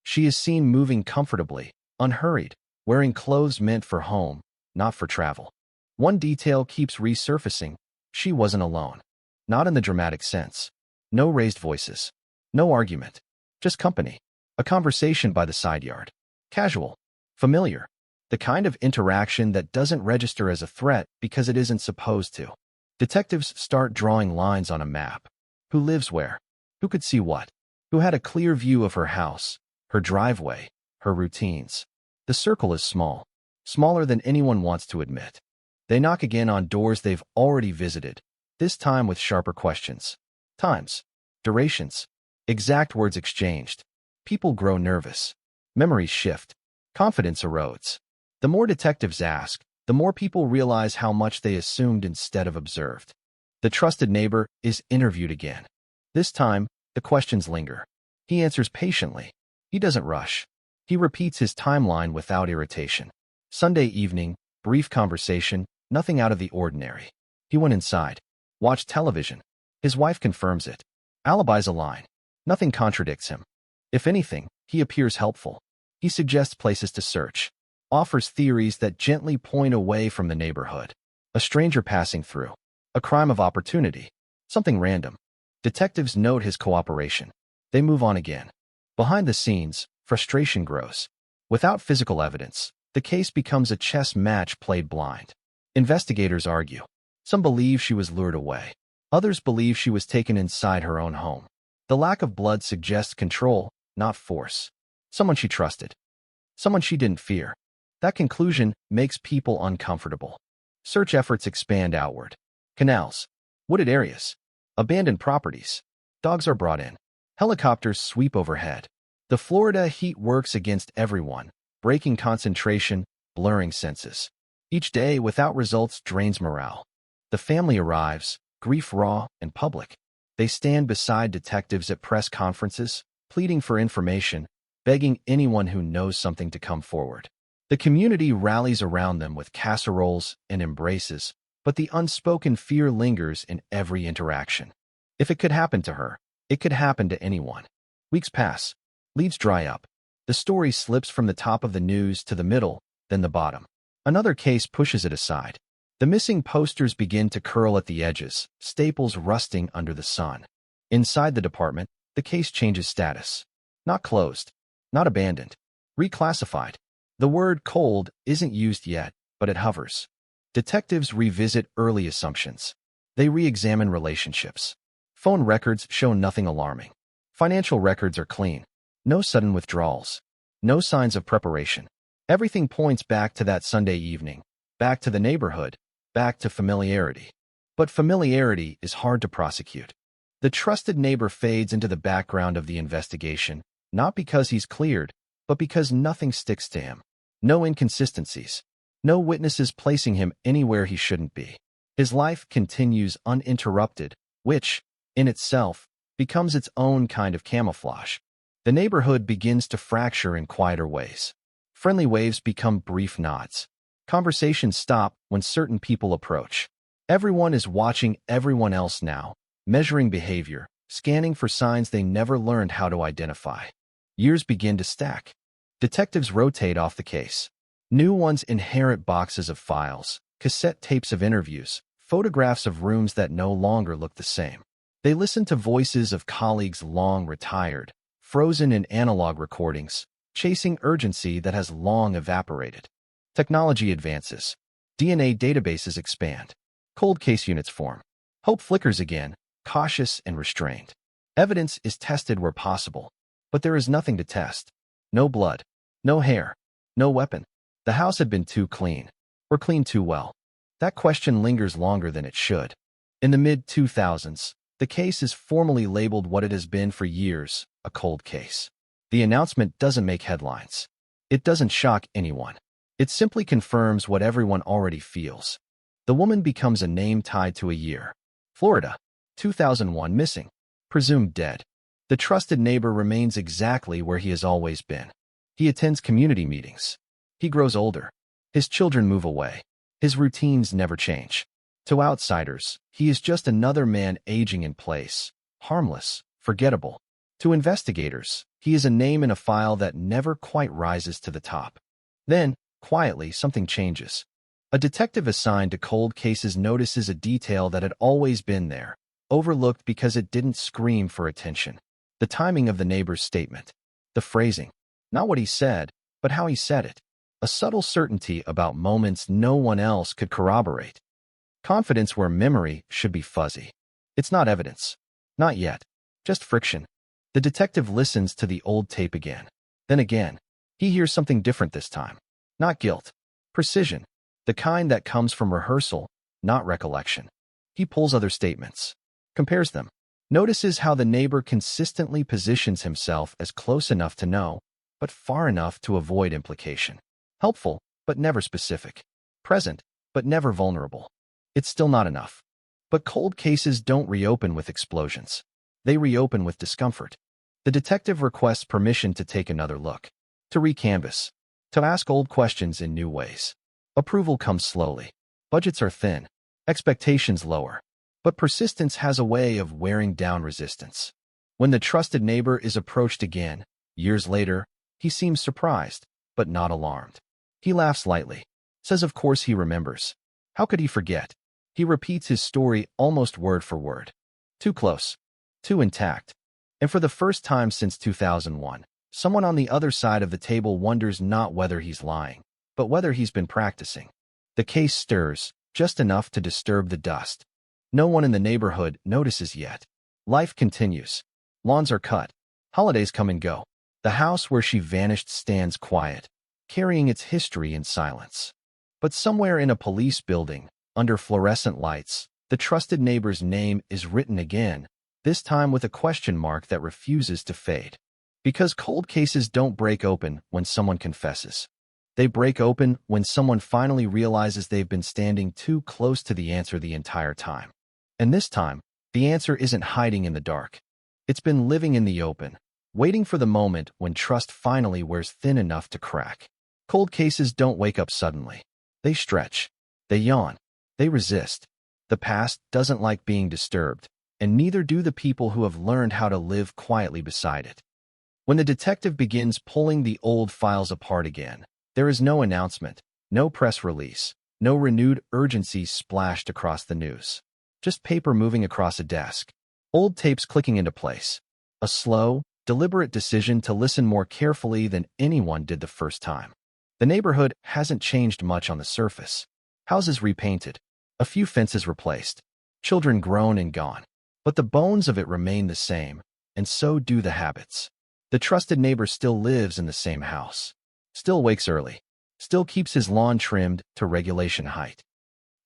She is seen moving comfortably, unhurried, wearing clothes meant for home, not for travel. One detail keeps resurfacing. She wasn't alone. Not in the dramatic sense. No raised voices. No argument. Just company. A conversation by the side yard. Casual. Familiar. The kind of interaction that doesn't register as a threat because it isn't supposed to. Detectives start drawing lines on a map. Who lives where? Who could see what? Who had a clear view of her house, her driveway, her routines? The circle is small. Smaller than anyone wants to admit. They knock again on doors they've already visited, this time with sharper questions. Times. Durations. Exact words exchanged. People grow nervous. Memories shift. Confidence erodes. The more detectives ask, the more people realize how much they assumed instead of observed. The trusted neighbor is interviewed again. This time, the questions linger. He answers patiently. He doesn't rush. He repeats his timeline without irritation. Sunday evening, brief conversation, nothing out of the ordinary. He went inside. Watched television. His wife confirms it. Alibis align. Nothing contradicts him. If anything, he appears helpful. He suggests places to search. Offers theories that gently point away from the neighborhood. A stranger passing through. A crime of opportunity. Something random. Detectives note his cooperation. They move on again. Behind the scenes, frustration grows. Without physical evidence, the case becomes a chess match played blind. Investigators argue. Some believe she was lured away. Others believe she was taken inside her own home. The lack of blood suggests control, not force. Someone she trusted. Someone she didn't fear. That conclusion makes people uncomfortable. Search efforts expand outward. Canals. Wooded areas. Abandoned properties. Dogs are brought in. Helicopters sweep overhead. The Florida heat works against everyone, breaking concentration, blurring senses. Each day without results drains morale. The family arrives, grief raw and public. They stand beside detectives at press conferences, pleading for information, begging anyone who knows something to come forward. The community rallies around them with casseroles and embraces, but the unspoken fear lingers in every interaction. If it could happen to her, it could happen to anyone. Weeks pass. Leaves dry up. The story slips from the top of the news to the middle, then the bottom. Another case pushes it aside. The missing posters begin to curl at the edges, staples rusting under the sun. Inside the department, the case changes status. Not closed. Not abandoned. Reclassified. The word cold isn't used yet, but it hovers. Detectives revisit early assumptions. They re-examine relationships. Phone records show nothing alarming. Financial records are clean. No sudden withdrawals. No signs of preparation. Everything points back to that Sunday evening, back to the neighborhood, back to familiarity. But familiarity is hard to prosecute. The trusted neighbor fades into the background of the investigation, not because he's cleared, but because nothing sticks to him. No inconsistencies. No witnesses placing him anywhere he shouldn't be. His life continues uninterrupted, which, in itself, becomes its own kind of camouflage. The neighborhood begins to fracture in quieter ways. Friendly waves become brief nods. Conversations stop when certain people approach. Everyone is watching everyone else now, measuring behavior, scanning for signs they never learned how to identify. Years begin to stack. Detectives rotate off the case. New ones inherit boxes of files, cassette tapes of interviews, photographs of rooms that no longer look the same. They listen to voices of colleagues long retired, frozen in analog recordings, chasing urgency that has long evaporated. Technology advances. DNA databases expand. Cold case units form. Hope flickers again, cautious and restrained. Evidence is tested where possible, but there is nothing to test. No blood, no hair, no weapon. The house had been too clean, or cleaned too well. That question lingers longer than it should. In the mid-2000s, the case is formally labeled what it has been for years, a cold case. The announcement doesn't make headlines. It doesn't shock anyone. It simply confirms what everyone already feels. The woman becomes a name tied to a year. Florida, 2001, missing, presumed dead. The trusted neighbor remains exactly where he has always been. He attends community meetings. He grows older. His children move away. His routines never change. To outsiders, he is just another man aging in place, harmless, forgettable. To investigators, he is a name in a file that never quite rises to the top. Then, quietly, something changes. A detective assigned to cold cases notices a detail that had always been there, overlooked because it didn't scream for attention. The timing of the neighbor's statement. The phrasing. Not what he said, but how he said it. A subtle certainty about moments no one else could corroborate. Confidence where memory should be fuzzy. It's not evidence. Not yet. Just friction. The detective listens to the old tape again. Then again. He hears something different this time. Not guilt. Precision. The kind that comes from rehearsal, not recollection. He pulls other statements. Compares them. Notices how the neighbor consistently positions himself as close enough to know, but far enough to avoid implication. Helpful, but never specific. Present, but never vulnerable. It's still not enough. But cold cases don't reopen with explosions. They reopen with discomfort. The detective requests permission to take another look, to recanvass, to ask old questions in new ways. Approval comes slowly. Budgets are thin, expectations lower. But persistence has a way of wearing down resistance. When the trusted neighbor is approached again, years later, he seems surprised, but not alarmed. He laughs lightly, says of course he remembers. How could he forget? He repeats his story almost word for word. Too close. Too intact. And for the first time since 2001, someone on the other side of the table wonders not whether he's lying, but whether he's been practicing. The case stirs, just enough to disturb the dust. No one in the neighborhood notices yet. Life continues. Lawns are cut. Holidays come and go. The house where she vanished stands quiet, carrying its history in silence. But somewhere in a police building, under fluorescent lights, the trusted neighbor's name is written again, this time with a question mark that refuses to fade. Because cold cases don't break open when someone confesses. They break open when someone finally realizes they've been standing too close to the answer the entire time. And this time, the answer isn't hiding in the dark. It's been living in the open, waiting for the moment when trust finally wears thin enough to crack. Cold cases don't wake up suddenly. They stretch. They yawn. They resist. The past doesn't like being disturbed, and neither do the people who have learned how to live quietly beside it. When the detective begins pulling the old files apart again, there is no announcement, no press release, no renewed urgency splashed across the news. Just paper moving across a desk, old tapes clicking into place. A slow, deliberate decision to listen more carefully than anyone did the first time. The neighborhood hasn't changed much on the surface. Houses repainted, a few fences replaced, children grown and gone. But the bones of it remain the same, and so do the habits. The trusted neighbor still lives in the same house, still wakes early, still keeps his lawn trimmed to regulation height,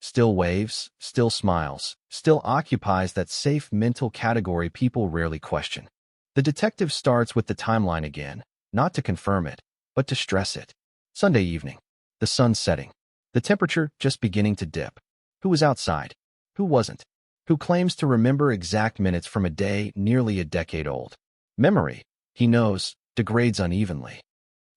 still waves, still smiles, still occupies that safe mental category people rarely question. The detective starts with the timeline again, not to confirm it, but to stress it. Sunday evening, the sun setting, the temperature just beginning to dip. Who was outside? Who wasn't? Who claims to remember exact minutes from a day nearly a decade old? Memory, he knows, degrades unevenly.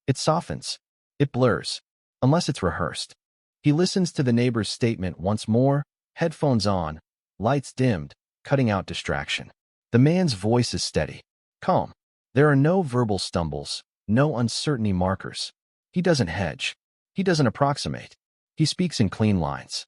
It softens. It blurs. Unless it's rehearsed. He listens to the neighbor's statement once more, headphones on, lights dimmed, cutting out distraction. The man's voice is steady, calm. There are no verbal stumbles, no uncertainty markers. He doesn't hedge. He doesn't approximate. He speaks in clean lines.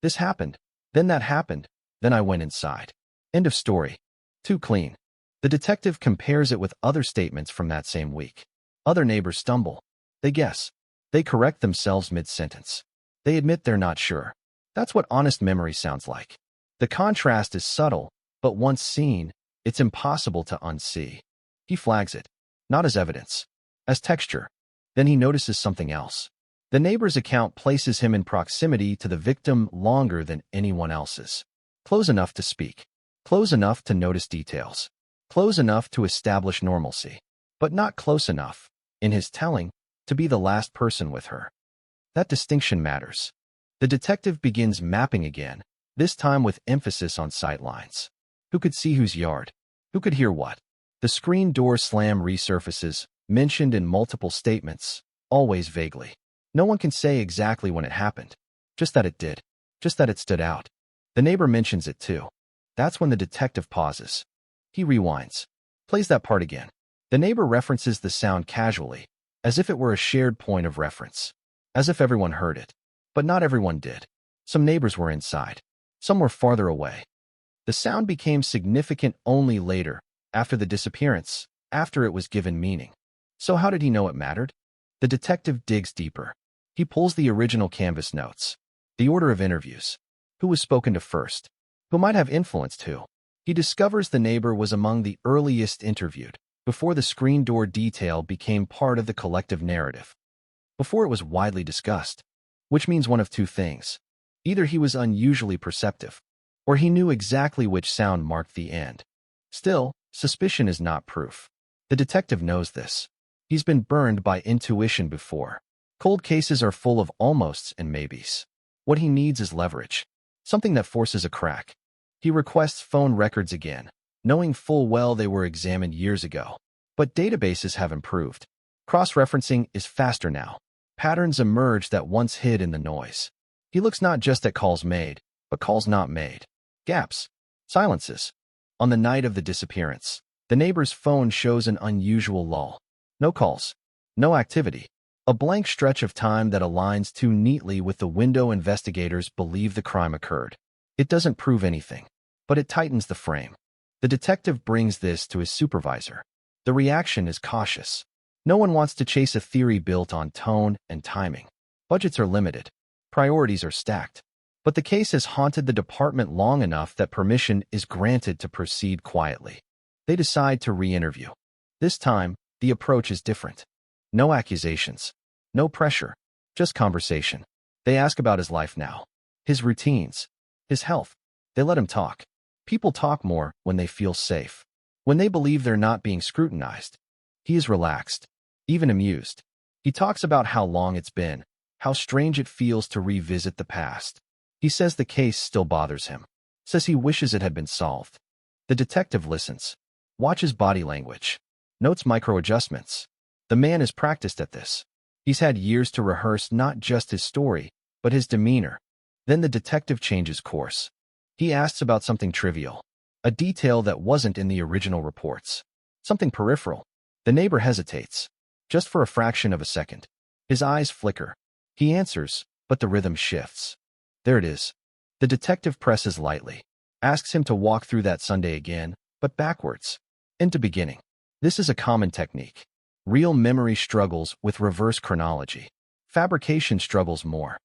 This happened. Then that happened. Then I went inside. End of story. Too clean. The detective compares it with other statements from that same week. Other neighbors stumble. They guess. They correct themselves mid-sentence. They admit they're not sure. That's what honest memory sounds like. The contrast is subtle, but once seen, it's impossible to unsee. He flags it, not as evidence, as texture. Then he notices something else. The neighbor's account places him in proximity to the victim longer than anyone else's. Close enough to speak. Close enough to notice details. Close enough to establish normalcy. But not close enough, in his telling, to be the last person with her. That distinction matters. The detective begins mapping again, this time with emphasis on sightlines. Who could see whose yard? Who could hear what? The screen door slam resurfaces, mentioned in multiple statements, always vaguely. No one can say exactly when it happened. Just that it did. Just that it stood out. The neighbor mentions it too. That's when the detective pauses. He rewinds. Plays that part again. The neighbor references the sound casually, as if it were a shared point of reference. As if everyone heard it. But not everyone did. Some neighbors were inside. Some were farther away. The sound became significant only later, after the disappearance, after it was given meaning. So how did he know it mattered? The detective digs deeper. He pulls the original canvas notes. The order of interviews. Who was spoken to first? Who might have influenced who? He discovers the neighbor was among the earliest interviewed, before the screen door detail became part of the collective narrative. Before it was widely discussed. Which means one of two things. Either he was unusually perceptive, or he knew exactly which sound marked the end. Still, suspicion is not proof. The detective knows this. He's been burned by intuition before. Cold cases are full of almosts and maybes. What he needs is leverage. Something that forces a crack. He requests phone records again, knowing full well they were examined years ago. But databases have improved. Cross-referencing is faster now. Patterns emerge that once hid in the noise. He looks not just at calls made, but calls not made. Gaps. Silences. On the night of the disappearance, the neighbor's phone shows an unusual lull. No calls. No activity. A blank stretch of time that aligns too neatly with the window investigators believe the crime occurred. It doesn't prove anything, but it tightens the frame. The detective brings this to his supervisor. The reaction is cautious. No one wants to chase a theory built on tone and timing. Budgets are limited. Priorities are stacked. But the case has haunted the department long enough that permission is granted to proceed quietly. They decide to re-interview. This time, the approach is different. No accusations. No pressure. Just conversation. They ask about his life now. His routines. His health. They let him talk. People talk more when they feel safe. When they believe they're not being scrutinized. He is relaxed. Even amused. He talks about how long it's been. How strange it feels to revisit the past. He says the case still bothers him. Says he wishes it had been solved. The detective listens. Watches body language. Notes micro-adjustments. The man is practiced at this. He's had years to rehearse not just his story, but his demeanor. Then the detective changes course. He asks about something trivial. a detail that wasn't in the original reports. Something peripheral. The neighbor hesitates, just for a fraction of a second. His eyes flicker. He answers, but the rhythm shifts. There it is. The detective presses lightly, asks him to walk through that Sunday again, but backwards, into beginning. This is a common technique. Real memory struggles with reverse chronology. Fabrication struggles more.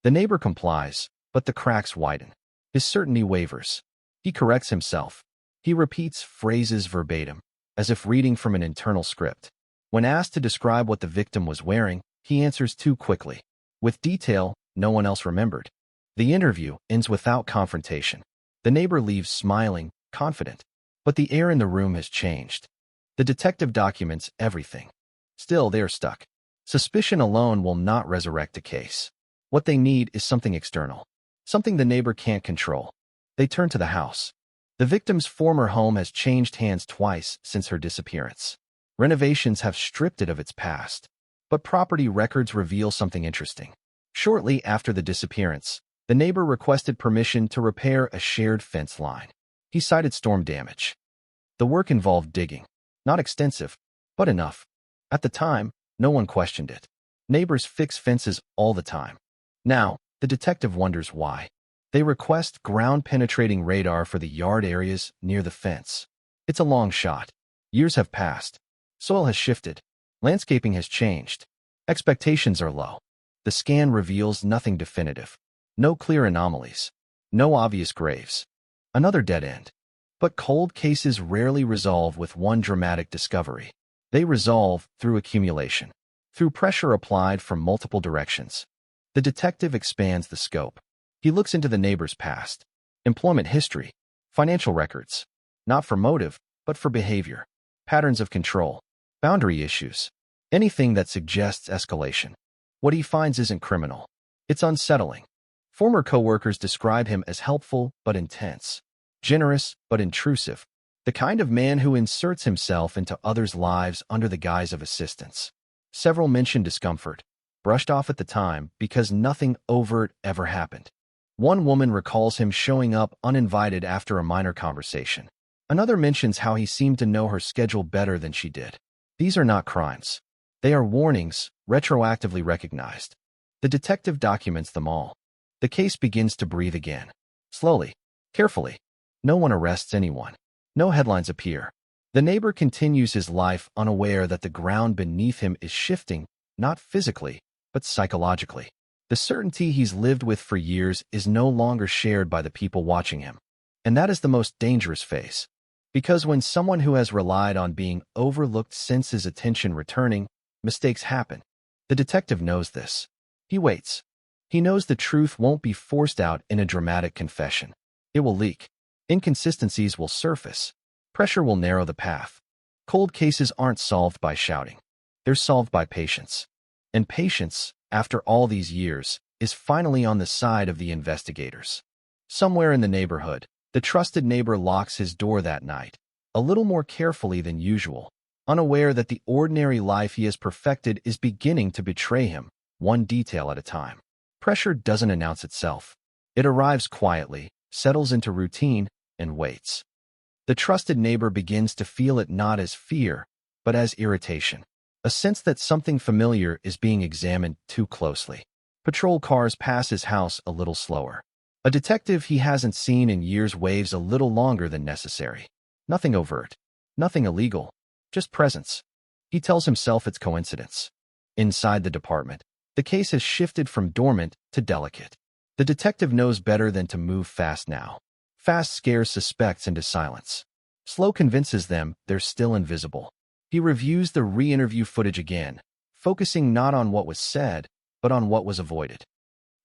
The neighbor complies, but the cracks widen. His certainty wavers. He corrects himself. He repeats phrases verbatim, as if reading from an internal script. When asked to describe what the victim was wearing, he answers too quickly, with detail no one else remembered. The interview ends without confrontation. The neighbor leaves smiling, confident, but the air in the room has changed. The detective documents everything. Still, they are stuck. Suspicion alone will not resurrect a case. What they need is something external, something the neighbor can't control. They turn to the house. The victim's former home has changed hands twice since her disappearance. Renovations have stripped it of its past. But property records reveal something interesting. Shortly after the disappearance, the neighbor requested permission to repair a shared fence line. He cited storm damage. The work involved digging. Not extensive, but enough. At the time, no one questioned it. Neighbors fix fences all the time. Now, the detective wonders why. They request ground-penetrating radar for the yard areas near the fence. It's a long shot. Years have passed. Soil has shifted. Landscaping has changed. Expectations are low. The scan reveals nothing definitive. No clear anomalies. No obvious graves. Another dead end. But cold cases rarely resolve with one dramatic discovery. They resolve through accumulation, through pressure applied from multiple directions. The detective expands the scope. He looks into the neighbor's past, employment history, financial records, not for motive, but for behavior, patterns of control, boundary issues, anything that suggests escalation. What he finds isn't criminal. It's unsettling. Former coworkers describe him as helpful but intense, generous but intrusive, the kind of man who inserts himself into others' lives under the guise of assistance. Several mention discomfort, brushed off at the time because nothing overt ever happened. One woman recalls him showing up uninvited after a minor conversation. Another mentions how he seemed to know her schedule better than she did. These are not crimes. They are warnings, retroactively recognized. The detective documents them all. The case begins to breathe again. Slowly, carefully. No one arrests anyone. No headlines appear. The neighbor continues his life unaware that the ground beneath him is shifting, not physically, but psychologically. The certainty he's lived with for years is no longer shared by the people watching him. And that is the most dangerous phase. Because when someone who has relied on being overlooked senses attention returning, mistakes happen. The detective knows this. He waits. He knows the truth won't be forced out in a dramatic confession. It will leak. Inconsistencies will surface. Pressure will narrow the path. Cold cases aren't solved by shouting. They're solved by patience. And patience, after all these years, is finally on the side of the investigators. Somewhere in the neighborhood, the trusted neighbor locks his door that night, a little more carefully than usual, unaware that the ordinary life he has perfected is beginning to betray him, one detail at a time. Pressure doesn't announce itself. It arrives quietly, settles into routine, and waits. The trusted neighbor begins to feel it not as fear, but as irritation. A sense that something familiar is being examined too closely. Patrol cars pass his house a little slower. A detective he hasn't seen in years waves a little longer than necessary. Nothing overt. Nothing illegal. Just presence. He tells himself it's coincidence. Inside the department, the case has shifted from dormant to delicate. The detective knows better than to move fast now. Fast scares suspects into silence. Slow convinces them they're still invisible. He reviews the re-interview footage again, focusing not on what was said, but on what was avoided.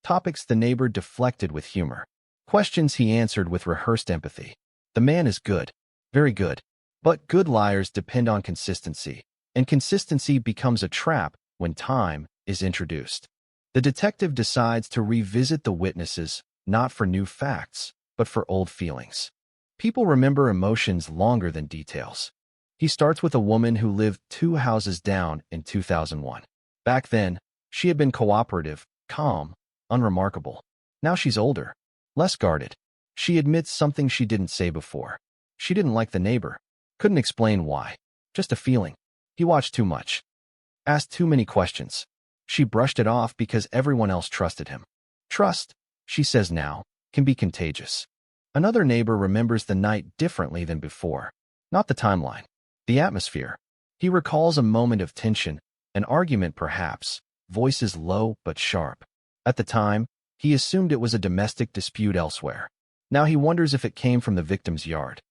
Topics the neighbor deflected with humor. Questions he answered with rehearsed empathy. The man is good. Very good. But good liars depend on consistency, and consistency becomes a trap when time is introduced. The detective decides to revisit the witnesses, not for new facts, but for old feelings. People remember emotions longer than details. He starts with a woman who lived 2 houses down in 2001. Back then, she had been cooperative, calm, unremarkable. Now she's older, less guarded. She admits something she didn't say before. She didn't like the neighbor. Couldn't explain why. Just a feeling. He watched too much. Asked too many questions. She brushed it off because everyone else trusted him. Trust, she says now, can be contagious. Another neighbor remembers the night differently than before. Not the timeline. The atmosphere. He recalls a moment of tension, an argument perhaps, voices low but sharp. At the time, he assumed it was a domestic dispute elsewhere. Now he wonders if it came from the victim's yard.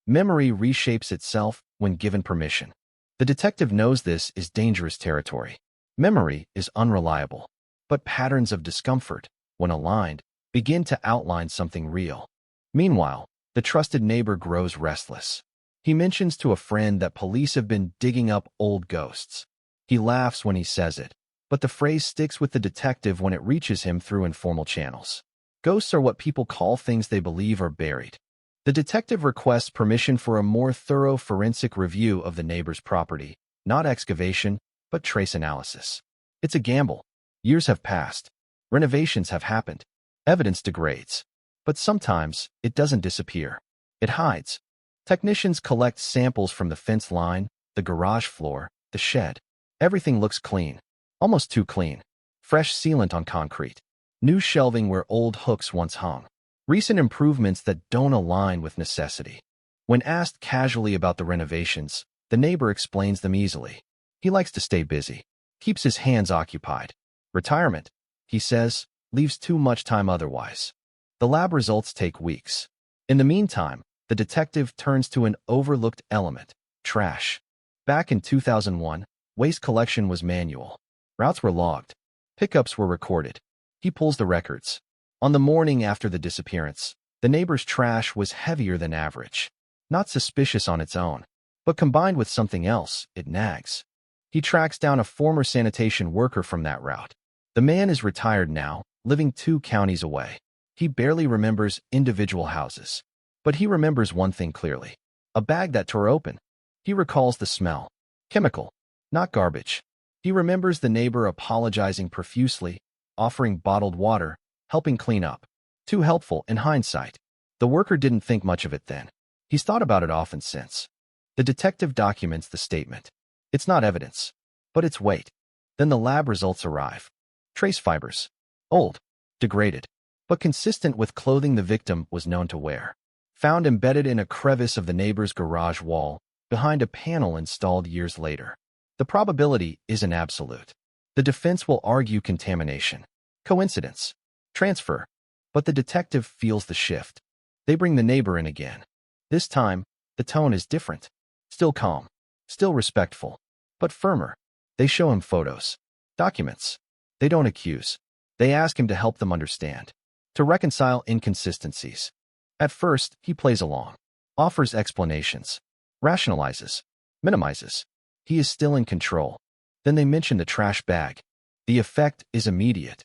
Memory reshapes itself when given permission. The detective knows this is dangerous territory. Memory is unreliable, but patterns of discomfort, when aligned, begin to outline something real. Meanwhile, the trusted neighbor grows restless. He mentions to a friend that police have been digging up old ghosts. He laughs when he says it, but the phrase sticks with the detective when it reaches him through informal channels. Ghosts are what people call things they believe are buried. The detective requests permission for a more thorough forensic review of the neighbor's property, not excavation, but trace analysis. It's a gamble. Years have passed. Renovations have happened. Evidence degrades. But sometimes, it doesn't disappear. It hides. Technicians collect samples from the fence line, the garage floor, the shed. Everything looks clean. Almost too clean. Fresh sealant on concrete. New shelving where old hooks once hung. Recent improvements that don't align with necessity. When asked casually about the renovations, the neighbor explains them easily. He likes to stay busy. Keeps his hands occupied. Retirement, he says, leaves too much time otherwise. The lab results take weeks. In the meantime, the detective turns to an overlooked element, trash. Back in 2001, waste collection was manual. Routes were logged. Pickups were recorded. He pulls the records. On the morning after the disappearance, the neighbor's trash was heavier than average. Not suspicious on its own, but combined with something else, it nags. He tracks down a former sanitation worker from that route. The man is retired now, living 2 counties away. He barely remembers individual houses. But he remembers one thing clearly. A bag that tore open. He recalls the smell. Chemical, not garbage. He remembers the neighbor apologizing profusely, offering bottled water, helping clean up. Too helpful in hindsight. The worker didn't think much of it then. He's thought about it often since. The detective documents the statement. It's not evidence, but it's weight. Then the lab results arrive. Trace fibers. Old. Degraded. But consistent with clothing the victim was known to wear. Found embedded in a crevice of the neighbor's garage wall, behind a panel installed years later. The probability isn't absolute. The defense will argue contamination. Coincidence. Transfer. But the detective feels the shift. They bring the neighbor in again. This time, the tone is different. Still calm. Still respectful. But firmer. They show him photos. Documents. They don't accuse. They ask him to help them understand. To reconcile inconsistencies. At first, he plays along. Offers explanations. Rationalizes. Minimizes. He is still in control. Then they mention the trash bag. The effect is immediate.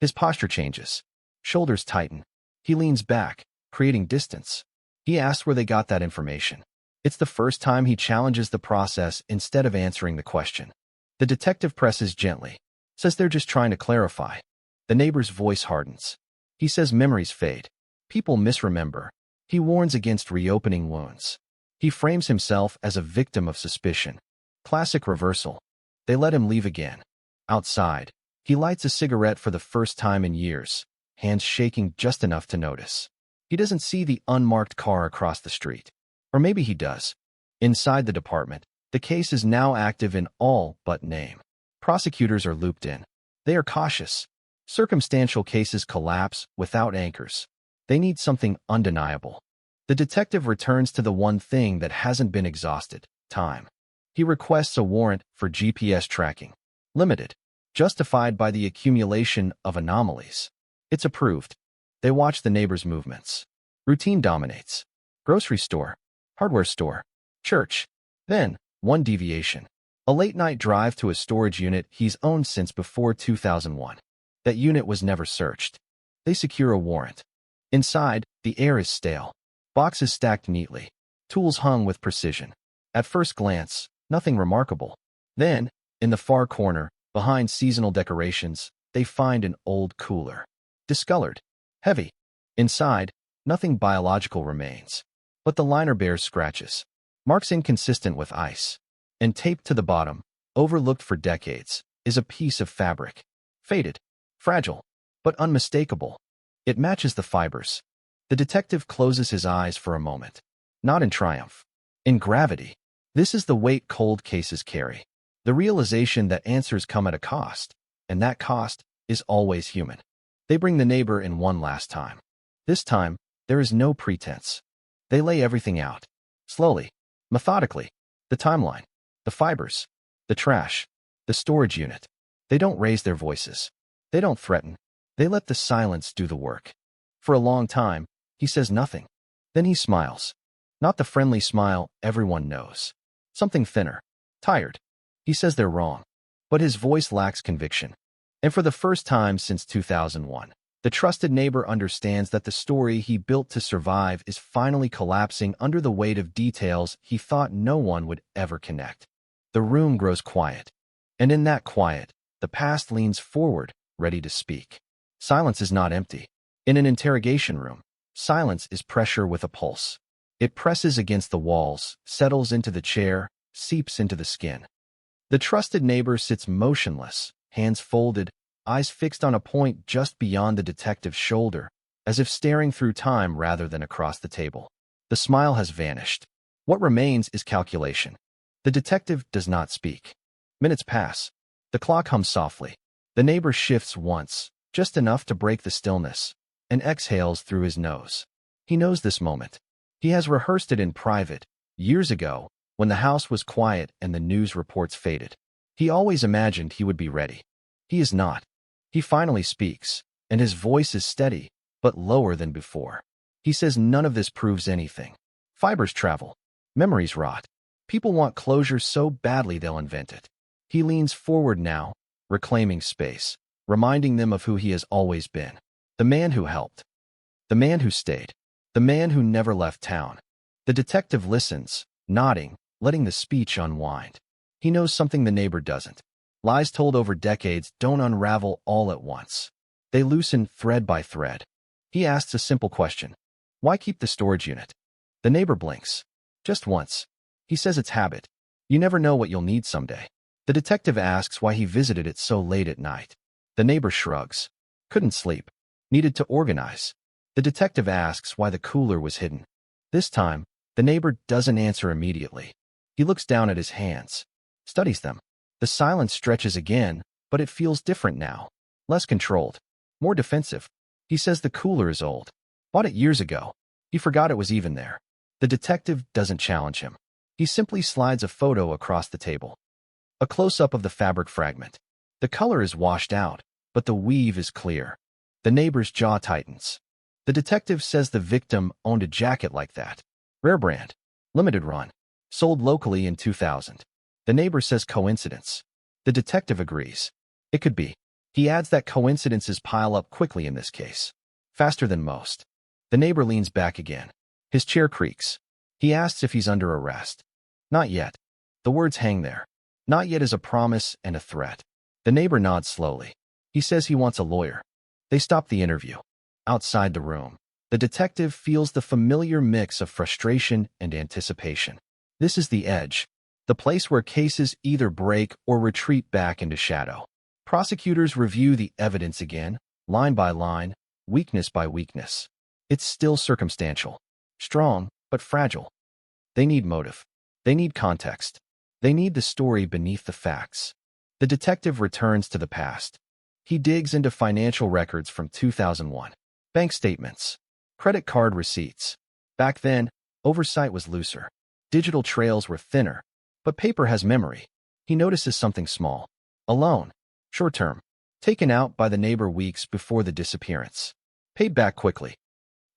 His posture changes. Shoulders tighten. He leans back, creating distance. He asks where they got that information. It's the first time he challenges the process instead of answering the question. The detective presses gently. Says they're just trying to clarify. The neighbor's voice hardens. He says memories fade. People misremember. He warns against reopening wounds. He frames himself as a victim of suspicion. Classic reversal. They let him leave again. Outside, he lights a cigarette for the first time in years, hands shaking just enough to notice. He doesn't see the unmarked car across the street. Or maybe he does. Inside the department, the case is now active in all but name. Prosecutors are looped in. They are cautious. Circumstantial cases collapse without anchors. They need something undeniable. The detective returns to the one thing that hasn't been exhausted, time. He requests a warrant for GPS tracking. Limited. Justified by the accumulation of anomalies. It's approved. They watch the neighbor's movements. Routine dominates. Grocery store. Hardware store. Church. Then, one deviation. A late-night drive to a storage unit he's owned since before 2001. That unit was never searched. They secure a warrant. Inside, the air is stale. Boxes stacked neatly. Tools hung with precision. At first glance, nothing remarkable. Then, in the far corner, behind seasonal decorations, they find an old cooler. Discolored. Heavy. Inside, nothing biological remains. but the liner bears scratches, marks inconsistent with ice. And taped to the bottom, overlooked for decades, is a piece of fabric. Faded, fragile, but unmistakable. It matches the fibers. The detective closes his eyes for a moment. Not in triumph. In gravity. This is the weight cold cases carry. The realization that answers come at a cost, and that cost is always human. They bring the neighbor in one last time. This time, there is no pretense. They lay everything out. Slowly, methodically. The timeline, the fibers, the trash, the storage unit. They don't raise their voices. They don't threaten. They let the silence do the work. For a long time, he says nothing. Then he smiles. Not the friendly smile everyone knows. Something thinner. Tired. He says they're wrong. But his voice lacks conviction. And for the first time since 2001, the trusted neighbor understands that the story he built to survive is finally collapsing under the weight of details he thought no one would ever connect. The room grows quiet. And in that quiet, the past leans forward, ready to speak. Silence is not empty. In an interrogation room, silence is pressure with a pulse. It presses against the walls, settles into the chair, seeps into the skin. The trusted neighbor sits motionless, hands folded, eyes fixed on a point just beyond the detective's shoulder, as if staring through time rather than across the table. The smile has vanished. What remains is calculation. The detective does not speak. Minutes pass. The clock hums softly. The neighbor shifts once, just enough to break the stillness, and exhales through his nose. He knows this moment. He has rehearsed it in private, years ago, when the house was quiet and the news reports faded. He always imagined he would be ready. He is not. He finally speaks, and his voice is steady, but lower than before. He says none of this proves anything. Fibers travel. Memories rot. People want closure so badly they'll invent it. He leans forward now, reclaiming space, reminding them of who he has always been. The man who helped. The man who stayed. The man who never left town. The detective listens, nodding, letting the speech unwind. He knows something the neighbor doesn't. Lies told over decades don't unravel all at once. They loosen thread by thread. He asks a simple question. Why keep the storage unit? The neighbor blinks. Just once. He says it's habit. You never know what you'll need someday. The detective asks why he visited it so late at night. The neighbor shrugs. Couldn't sleep. Needed to organize. The detective asks why the cooler was hidden. This time, the neighbor doesn't answer immediately. He looks down at his hands. Studies them. The silence stretches again, but it feels different now. Less controlled. More defensive. He says the cooler is old. Bought it years ago. He forgot it was even there. The detective doesn't challenge him. He simply slides a photo across the table. A close-up of the fabric fragment. The color is washed out, but the weave is clear. The neighbor's jaw tightens. The detective says the victim owned a jacket like that. Rare brand. Limited run. Sold locally in 2000. The neighbor says coincidence. The detective agrees. It could be. He adds that coincidences pile up quickly in this case. Faster than most. The neighbor leans back again. His chair creaks. He asks if he's under arrest. Not yet. The words hang there. Not yet is a promise and a threat. The neighbor nods slowly. He says he wants a lawyer. They stop the interview. Outside the room, the detective feels the familiar mix of frustration and anticipation. This is the edge. The place where cases either break or retreat back into shadow. Prosecutors review the evidence again, line by line, weakness by weakness. It's still circumstantial. Strong, but fragile. They need motive. They need context. They need the story beneath the facts. The detective returns to the past. He digs into financial records from 2001. Bank statements. Credit card receipts. Back then, oversight was looser. Digital trails were thinner. But paper has memory. He notices something small. A loan. Short-term. Taken out by the neighbor weeks before the disappearance. Paid back quickly.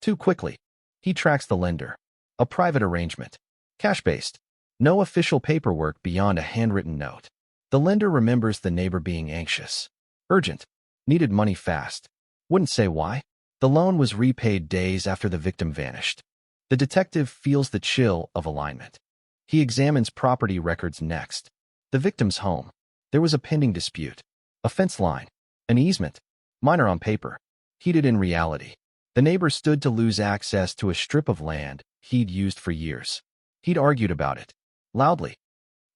Too quickly. He tracks the lender. A private arrangement. Cash-based. No official paperwork beyond a handwritten note. The lender remembers the neighbor being anxious. Urgent. Needed money fast. Wouldn't say why. The loan was repaid days after the victim vanished. The detective feels the chill of alignment. He examines property records next. The victim's home. There was a pending dispute. A fence line. An easement. Minor on paper. Heated in reality. The neighbor stood to lose access to a strip of land he'd used for years. He'd argued about it, loudly.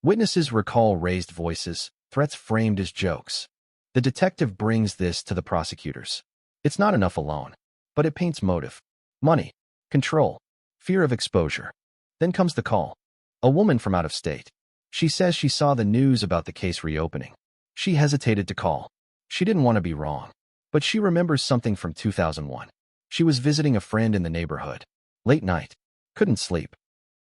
Witnesses recall raised voices, threats framed as jokes. The detective brings this to the prosecutors. It's not enough alone, but it paints motive. Money, control, fear of exposure. Then comes the call. A woman from out of state. She says she saw the news about the case reopening. She hesitated to call. She didn't want to be wrong, but she remembers something from 2001. She was visiting a friend in the neighborhood. Late night. Couldn't sleep.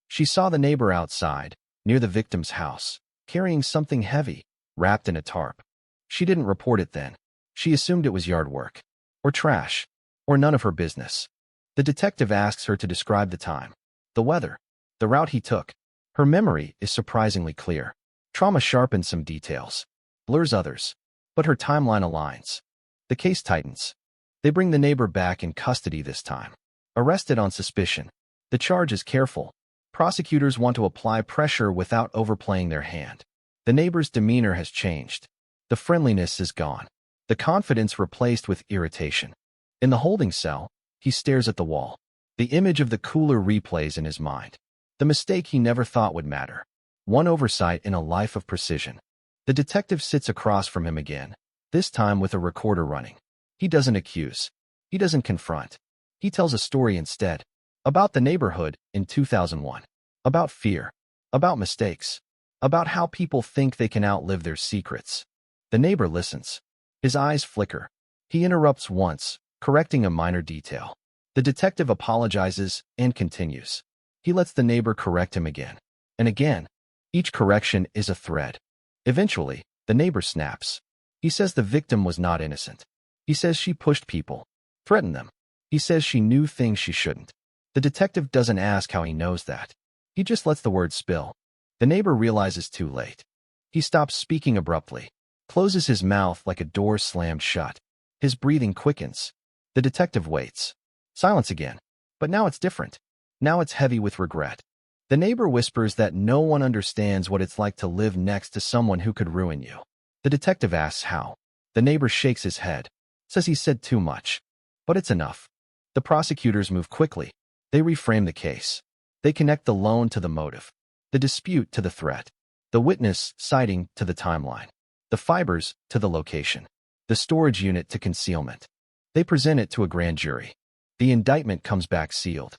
She saw the neighbor outside, near the victim's house, carrying something heavy, wrapped in a tarp. She didn't report it then. She assumed it was yard work, or trash, or none of her business. The detective asks her to describe the time, the weather, the route he took. Her memory is surprisingly clear. Trauma sharpens some details, blurs others, but her timeline aligns. The case tightens. They bring the neighbor back in custody this time. Arrested on suspicion. The charge is careful. Prosecutors want to apply pressure without overplaying their hand. The neighbor's demeanor has changed. The friendliness is gone. The confidence replaced with irritation. In the holding cell, he stares at the wall. The image of the cooler replays in his mind. The mistake he never thought would matter. One oversight in a life of precision. The detective sits across from him again, this time with a recorder running. He doesn't accuse. He doesn't confront. He tells a story instead. About the neighborhood in 2001. About fear. About mistakes. About how people think they can outlive their secrets. The neighbor listens. His eyes flicker. He interrupts once, correcting a minor detail. The detective apologizes and continues. He lets the neighbor correct him again. And again. Each correction is a thread. Eventually, the neighbor snaps. He says the victim was not innocent. He says she pushed people, threatened them. He says she knew things she shouldn't. The detective doesn't ask how he knows that. He just lets the words spill. The neighbor realizes too late. He stops speaking abruptly, closes his mouth like a door slammed shut. His breathing quickens. The detective waits. Silence again. But now it's different. Now it's heavy with regret. The neighbor whispers that no one understands what it's like to live next to someone who could ruin you. The detective asks how. The neighbor shakes his head, says he said too much. But it's enough. The prosecutors move quickly. They reframe the case. They connect the loan to the motive, the dispute to the threat, the witness citing to the timeline, the fibers to the location, the storage unit to concealment. They present it to a grand jury. The indictment comes back sealed.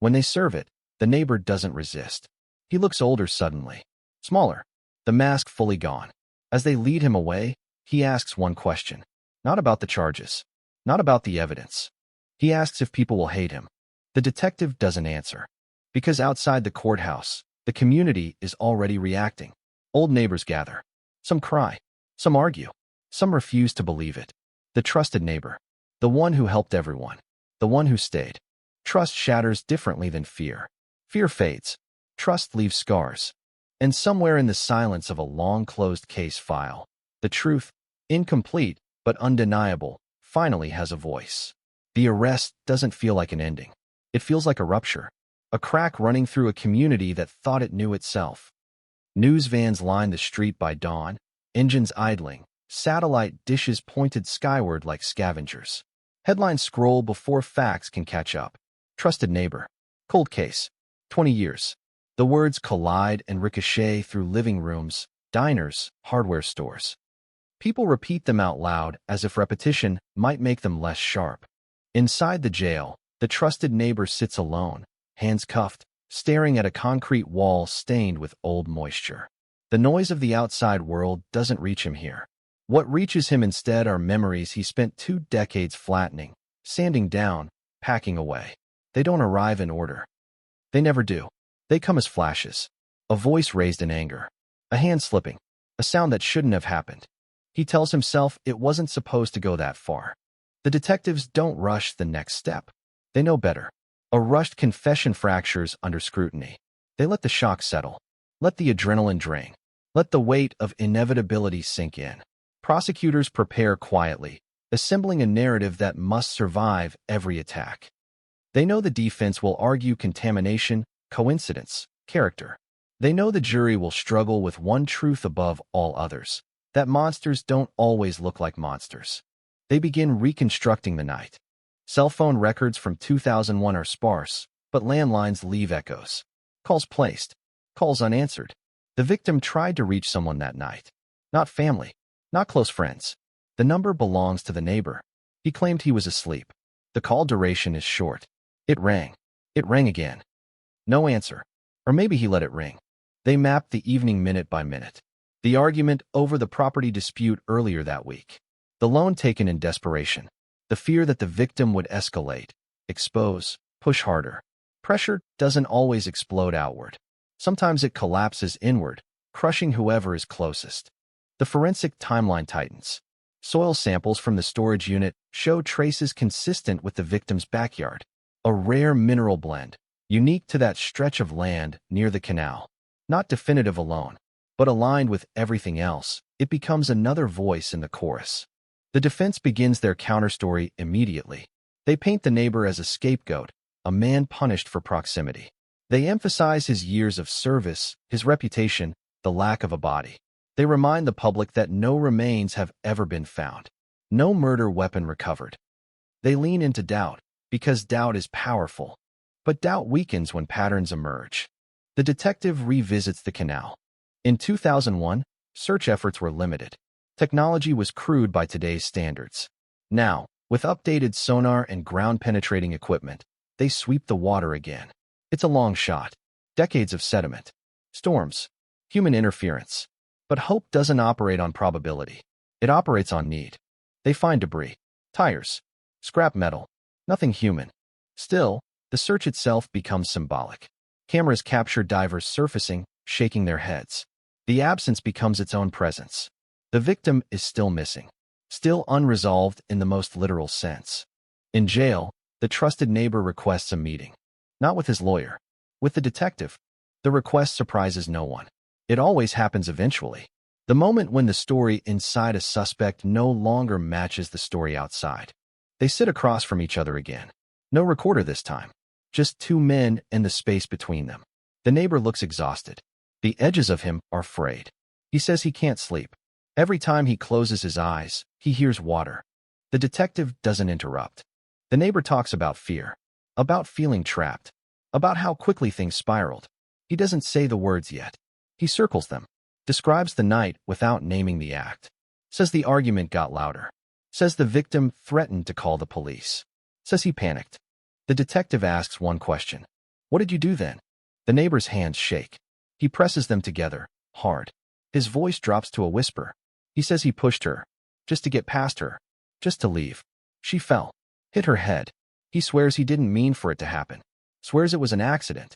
When they serve it, the neighbor doesn't resist. He looks older suddenly, smaller, the mask fully gone. As they lead him away, he asks one question, not about the charges, not about the evidence. He asks if people will hate him. The detective doesn't answer. Because outside the courthouse, the community is already reacting. Old neighbors gather. Some cry. Some argue. Some refuse to believe it. The trusted neighbor. The one who helped everyone. The one who stayed. Trust shatters differently than fear. Fear fades. Trust leaves scars. And somewhere in the silence of a long-closed case file, the truth, incomplete but undeniable, finally has a voice. The arrest doesn't feel like an ending. It feels like a rupture. A crack running through a community that thought it knew itself. News vans line the street by dawn, engines idling, satellite dishes pointed skyward like scavengers. Headlines scroll before facts can catch up. Trusted neighbor. Cold case. 20 years. The words collide and ricochet through living rooms, diners, hardware stores. People repeat them out loud as if repetition might make them less sharp. Inside the jail, the trusted neighbor sits alone, hands cuffed, staring at a concrete wall stained with old moisture. The noise of the outside world doesn't reach him here. What reaches him instead are memories he spent 2 decades flattening, sanding down, packing away. They don't arrive in order. They never do. They come as flashes. A voice raised in anger. A hand slipping. A sound that shouldn't have happened. He tells himself it wasn't supposed to go that far. The detectives don't rush the next step. They know better. A rushed confession fractures under scrutiny. They let the shock settle. Let the adrenaline drain. Let the weight of inevitability sink in. Prosecutors prepare quietly, assembling a narrative that must survive every attack. They know the defense will argue contamination, coincidence, character. They know the jury will struggle with one truth above all others, that monsters don't always look like monsters. They begin reconstructing the night. Cell phone records from 2001 are sparse, but landlines leave echoes. Calls placed. Calls unanswered. The victim tried to reach someone that night. Not family. Not close friends. The number belongs to the neighbor. He claimed he was asleep. The call duration is short. It rang. It rang again. No answer. Or maybe he let it ring. They mapped the evening minute by minute. The argument over the property dispute earlier that week. The loan taken in desperation. The fear that the victim would escalate, expose, push harder. Pressure doesn't always explode outward. Sometimes it collapses inward, crushing whoever is closest. The forensic timeline tightens. Soil samples from the storage unit show traces consistent with the victim's backyard. A rare mineral blend, unique to that stretch of land near the canal. Not definitive alone, but aligned with everything else, it becomes another voice in the chorus. The defense begins their counterstory immediately. They paint the neighbor as a scapegoat, a man punished for proximity. They emphasize his years of service, his reputation, the lack of a body. They remind the public that no remains have ever been found. No murder weapon recovered. They lean into doubt, because doubt is powerful. But doubt weakens when patterns emerge. The detective revisits the canal. In 2001, search efforts were limited. Technology was crude by today's standards. Now, with updated sonar and ground-penetrating equipment, they sweep the water again. It's a long shot. Decades of sediment. Storms. Human interference. But hope doesn't operate on probability. It operates on need. They find debris. Tires. Scrap metal. Nothing human. Still, the search itself becomes symbolic. Cameras capture divers surfacing, shaking their heads. The absence becomes its own presence. The victim is still missing. Still unresolved in the most literal sense. In jail, the trusted neighbor requests a meeting. Not with his lawyer. With the detective. The request surprises no one. It always happens eventually. The moment when the story inside a suspect no longer matches the story outside. They sit across from each other again. No recorder this time. Just two men and the space between them. The neighbor looks exhausted. The edges of him are frayed. He says he can't sleep. Every time he closes his eyes, he hears water. The detective doesn't interrupt. The neighbor talks about fear. About feeling trapped. About how quickly things spiraled. He doesn't say the words yet. He circles them. Describes the night without naming the act. Says the argument got louder. Says the victim threatened to call the police. Says he panicked. The detective asks one question. What did you do then? The neighbor's hands shake. He presses them together, hard. His voice drops to a whisper. He says he pushed her. Just to get past her. Just to leave. She fell. Hit her head. He swears he didn't mean for it to happen. Swears it was an accident.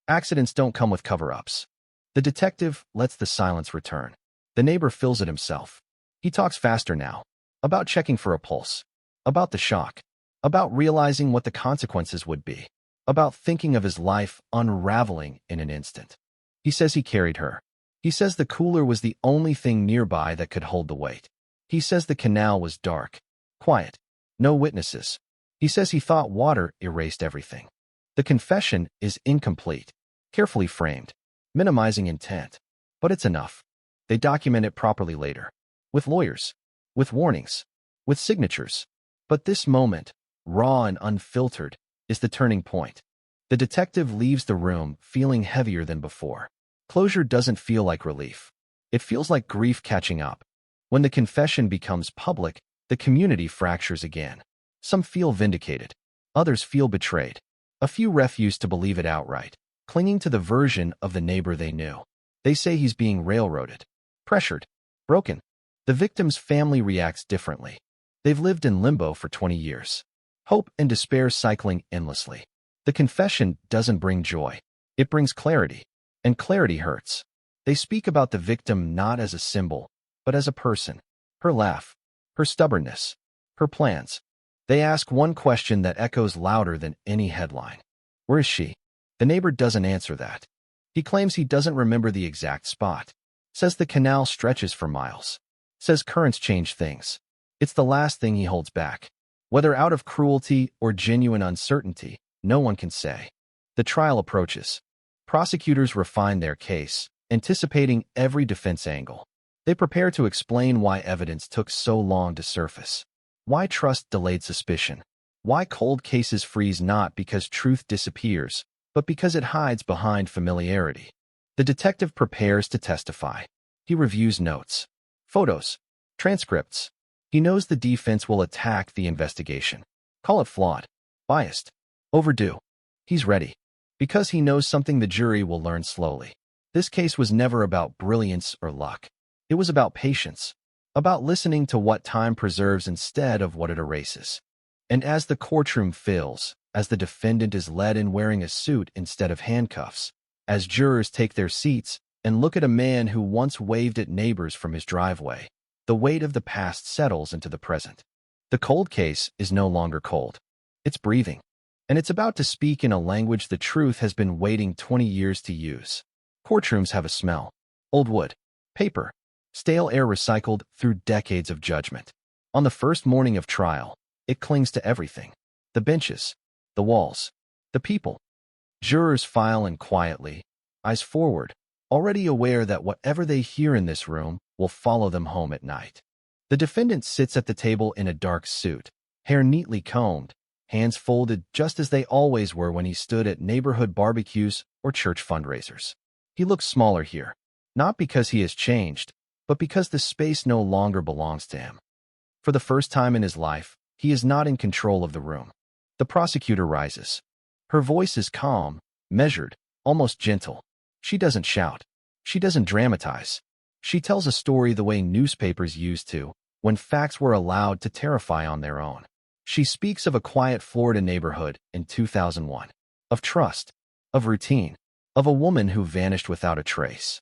Accidents don't come with cover-ups. The detective lets the silence return. The neighbor fills it himself. He talks faster now. About checking for a pulse. About the shock. About realizing what the consequences would be. About thinking of his life unraveling in an instant. He says he carried her. He says the cooler was the only thing nearby that could hold the weight. He says the canal was dark. Quiet. No witnesses. He says he thought water erased everything. The confession is incomplete. Carefully framed. Minimizing intent. But it's enough. They document it properly later. With lawyers. With warnings. With signatures. But this moment, raw and unfiltered, is the turning point. The detective leaves the room feeling heavier than before. Closure doesn't feel like relief. It feels like grief catching up. When the confession becomes public, the community fractures again. Some feel vindicated. Others feel betrayed. A few refuse to believe it outright, clinging to the version of the neighbor they knew. They say he's being railroaded, pressured, broken. The victim's family reacts differently. They've lived in limbo for 20 years. Hope and despair cycling endlessly. The confession doesn't bring joy. It brings clarity. And clarity hurts. They speak about the victim not as a symbol, but as a person. Her laugh. Her stubbornness. Her plans. They ask one question that echoes louder than any headline. Where is she? The neighbor doesn't answer that. He claims he doesn't remember the exact spot. Says the canal stretches for miles. Says currents change things. It's the last thing he holds back. Whether out of cruelty or genuine uncertainty, no one can say. The trial approaches. Prosecutors refine their case, anticipating every defense angle. They prepare to explain why evidence took so long to surface. Why trust delayed suspicion? Why cold cases freeze not because truth disappears, but because it hides behind familiarity. The detective prepares to testify. He reviews notes, photos, transcripts. He knows the defense will attack the investigation. Call it flawed, biased, overdue. He's ready, because he knows something the jury will learn slowly. This case was never about brilliance or luck. It was about patience, about listening to what time preserves instead of what it erases. And as the courtroom fills, as the defendant is led in wearing a suit instead of handcuffs, as jurors take their seats and look at a man who once waved at neighbors from his driveway, the weight of the past settles into the present. The cold case is no longer cold. It's breathing, and it's about to speak in a language the truth has been waiting 20 years to use. Courtrooms have a smell. Old wood, paper, stale air recycled through decades of judgment. On the first morning of trial, it clings to everything. The benches, the walls, the people. Jurors file in quietly, eyes forward, already aware that whatever they hear in this room will follow them home at night. The defendant sits at the table in a dark suit, hair neatly combed, hands folded just as they always were when he stood at neighborhood barbecues or church fundraisers. He looks smaller here, not because he has changed, but because the space no longer belongs to him. For the first time in his life, he is not in control of the room. The prosecutor rises. Her voice is calm, measured, almost gentle. She doesn't shout. She doesn't dramatize. She tells a story the way newspapers used to, when facts were allowed to terrify on their own. She speaks of a quiet Florida neighborhood in 2001, of trust, of routine, of a woman who vanished without a trace.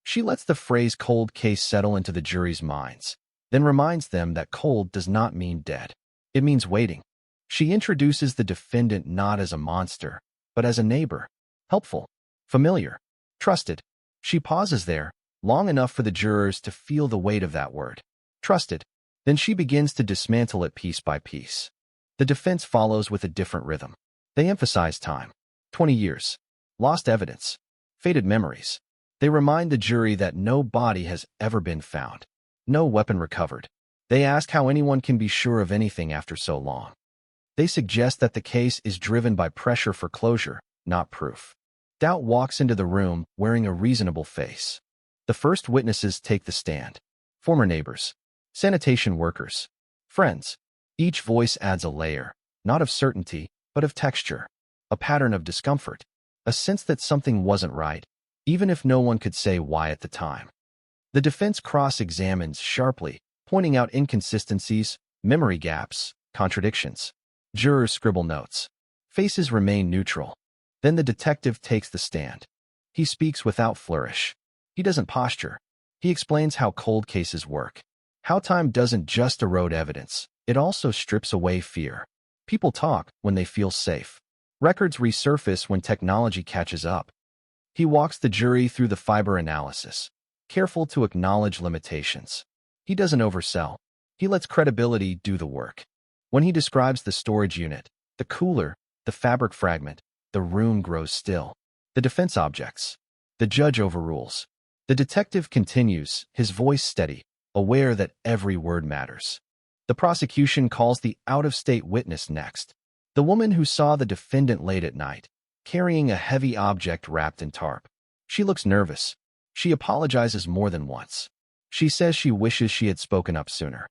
She lets the phrase cold case settle into the jury's minds, then reminds them that cold does not mean dead. It means waiting. She introduces the defendant not as a monster, but as a neighbor, helpful, familiar, trusted. She pauses there, long enough for the jurors to feel the weight of that word. Trusted. Then she begins to dismantle it piece by piece. The defense follows with a different rhythm. They emphasize time. 20 years. Lost evidence. Faded memories. They remind the jury that no body has ever been found. No weapon recovered. They ask how anyone can be sure of anything after so long. They suggest that the case is driven by pressure for closure, not proof. Doubt walks into the room wearing a reasonable face. The first witnesses take the stand. Former neighbors, sanitation workers, friends. Each voice adds a layer, not of certainty, but of texture, a pattern of discomfort, a sense that something wasn't right, even if no one could say why at the time. The defense cross-examines sharply, pointing out inconsistencies, memory gaps, contradictions. Jurors scribble notes. Faces remain neutral. Then the detective takes the stand. He speaks without flourish. He doesn't posture. He explains how cold cases work. How time doesn't just erode evidence, it also strips away fear. People talk when they feel safe. Records resurface when technology catches up. He walks the jury through the fiber analysis, careful to acknowledge limitations. He doesn't oversell. He lets credibility do the work. When he describes the storage unit, the cooler, the fabric fragment, the room grows still. The defense objects. The judge overrules. The detective continues, his voice steady, aware that every word matters. The prosecution calls the out-of-state witness next. The woman who saw the defendant late at night, carrying a heavy object wrapped in tarp. She looks nervous. She apologizes more than once. She says she wishes she had spoken up sooner.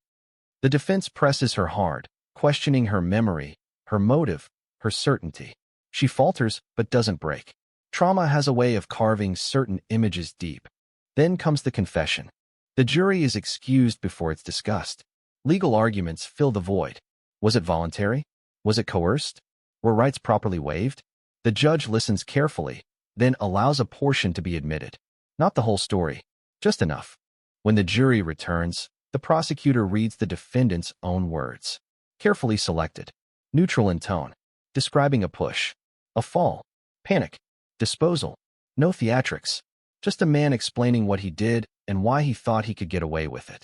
The defense presses her hard, questioning her memory, her motive, her certainty. She falters but doesn't break. Trauma has a way of carving certain images deep. Then comes the confession. The jury is excused before it's discussed. Legal arguments fill the void. Was it voluntary? Was it coerced? Were rights properly waived? The judge listens carefully, then allows a portion to be admitted. Not the whole story, just enough. When the jury returns, the prosecutor reads the defendant's own words. Carefully selected, neutral in tone, describing a push, a fall, panic, disposal, no theatrics, just a man explaining what he did and why he thought he could get away with it.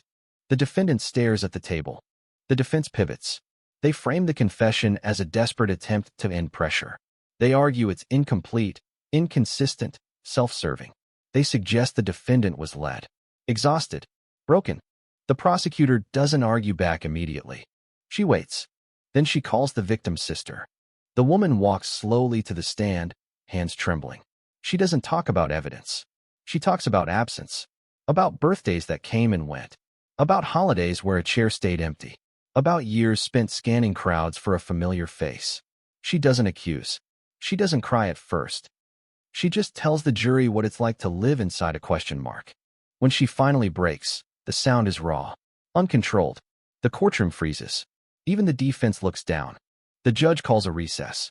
The defendant stares at the table. The defense pivots. They frame the confession as a desperate attempt to end pressure. They argue it's incomplete, inconsistent, self-serving. They suggest the defendant was led, exhausted, broken. The prosecutor doesn't argue back immediately. She waits. Then she calls the victim's sister. The woman walks slowly to the stand, hands trembling. She doesn't talk about evidence. She talks about absence, about birthdays that came and went, about holidays where a chair stayed empty, about years spent scanning crowds for a familiar face. She doesn't accuse. She doesn't cry at first. She just tells the jury what it's like to live inside a question mark. When she finally breaks, the sound is raw, uncontrolled. The courtroom freezes. Even the defense looks down. The judge calls a recess.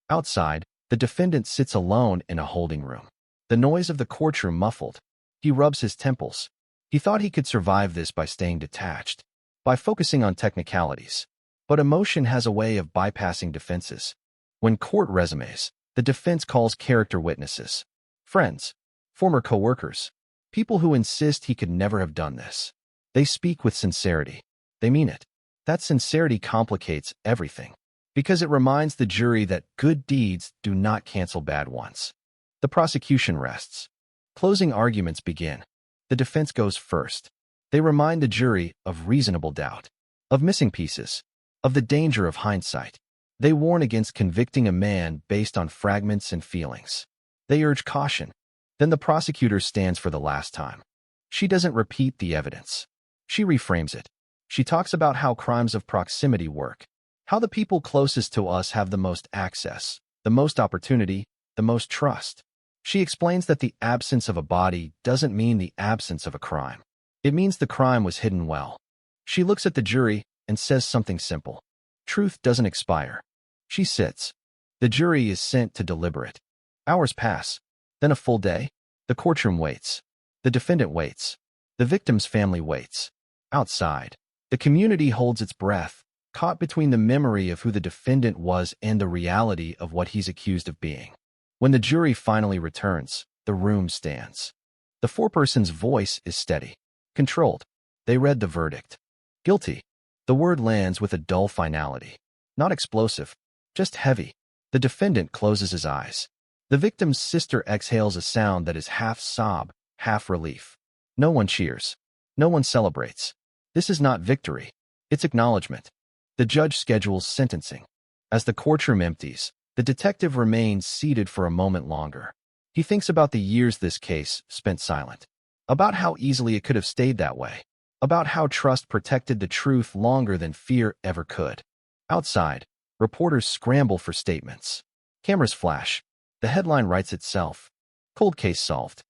Outside, the defendant sits alone in a holding room. The noise of the courtroom muffled. He rubs his temples. He thought he could survive this by staying detached, by focusing on technicalities. But emotion has a way of bypassing defenses. When court resumes, the defense calls character witnesses, friends, former co-workers, people who insist he could never have done this. They speak with sincerity. They mean it. That sincerity complicates everything, because it reminds the jury that good deeds do not cancel bad ones. The prosecution rests. Closing arguments begin. The defense goes first. They remind the jury of reasonable doubt, of missing pieces, of the danger of hindsight. They warn against convicting a man based on fragments and feelings. They urge caution. Then the prosecutor stands for the last time. She doesn't repeat the evidence. She reframes it. She talks about how crimes of proximity work, how the people closest to us have the most access, the most opportunity, the most trust. She explains that the absence of a body doesn't mean the absence of a crime. It means the crime was hidden well. She looks at the jury and says something simple. Truth doesn't expire. She sits. The jury is sent to deliberate. Hours pass. Then a full day. The courtroom waits. The defendant waits. The victim's family waits. Outside, the community holds its breath, caught between the memory of who the defendant was and the reality of what he's accused of being. When the jury finally returns, the room stands. The foreperson's voice is steady, controlled. They read the verdict. Guilty. The word lands with a dull finality. Not explosive, just heavy. The defendant closes his eyes. The victim's sister exhales a sound that is half sob, half relief. No one cheers. No one celebrates. This is not victory. It's acknowledgement. The judge schedules sentencing. As the courtroom empties, the detective remains seated for a moment longer. He thinks about the years this case spent silent, about how easily it could have stayed that way, about how trust protected the truth longer than fear ever could. Outside, reporters scramble for statements. Cameras flash. The headline writes itself. Cold case solved.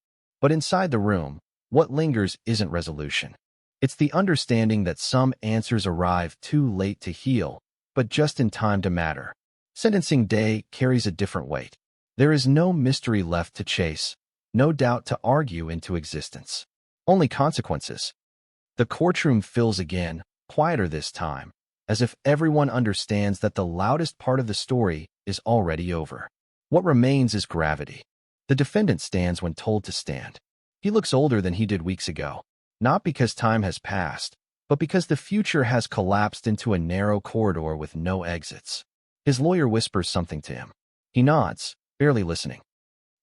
But inside the room, what lingers isn't resolution. It's the understanding that some answers arrive too late to heal, but just in time to matter. Sentencing day carries a different weight. There is no mystery left to chase, no doubt to argue into existence. Only consequences. The courtroom fills again, quieter this time, as if everyone understands that the loudest part of the story is already over. What remains is gravity. The defendant stands when told to stand. He looks older than he did weeks ago, not because time has passed, but because the future has collapsed into a narrow corridor with no exits. His lawyer whispers something to him. He nods, barely listening.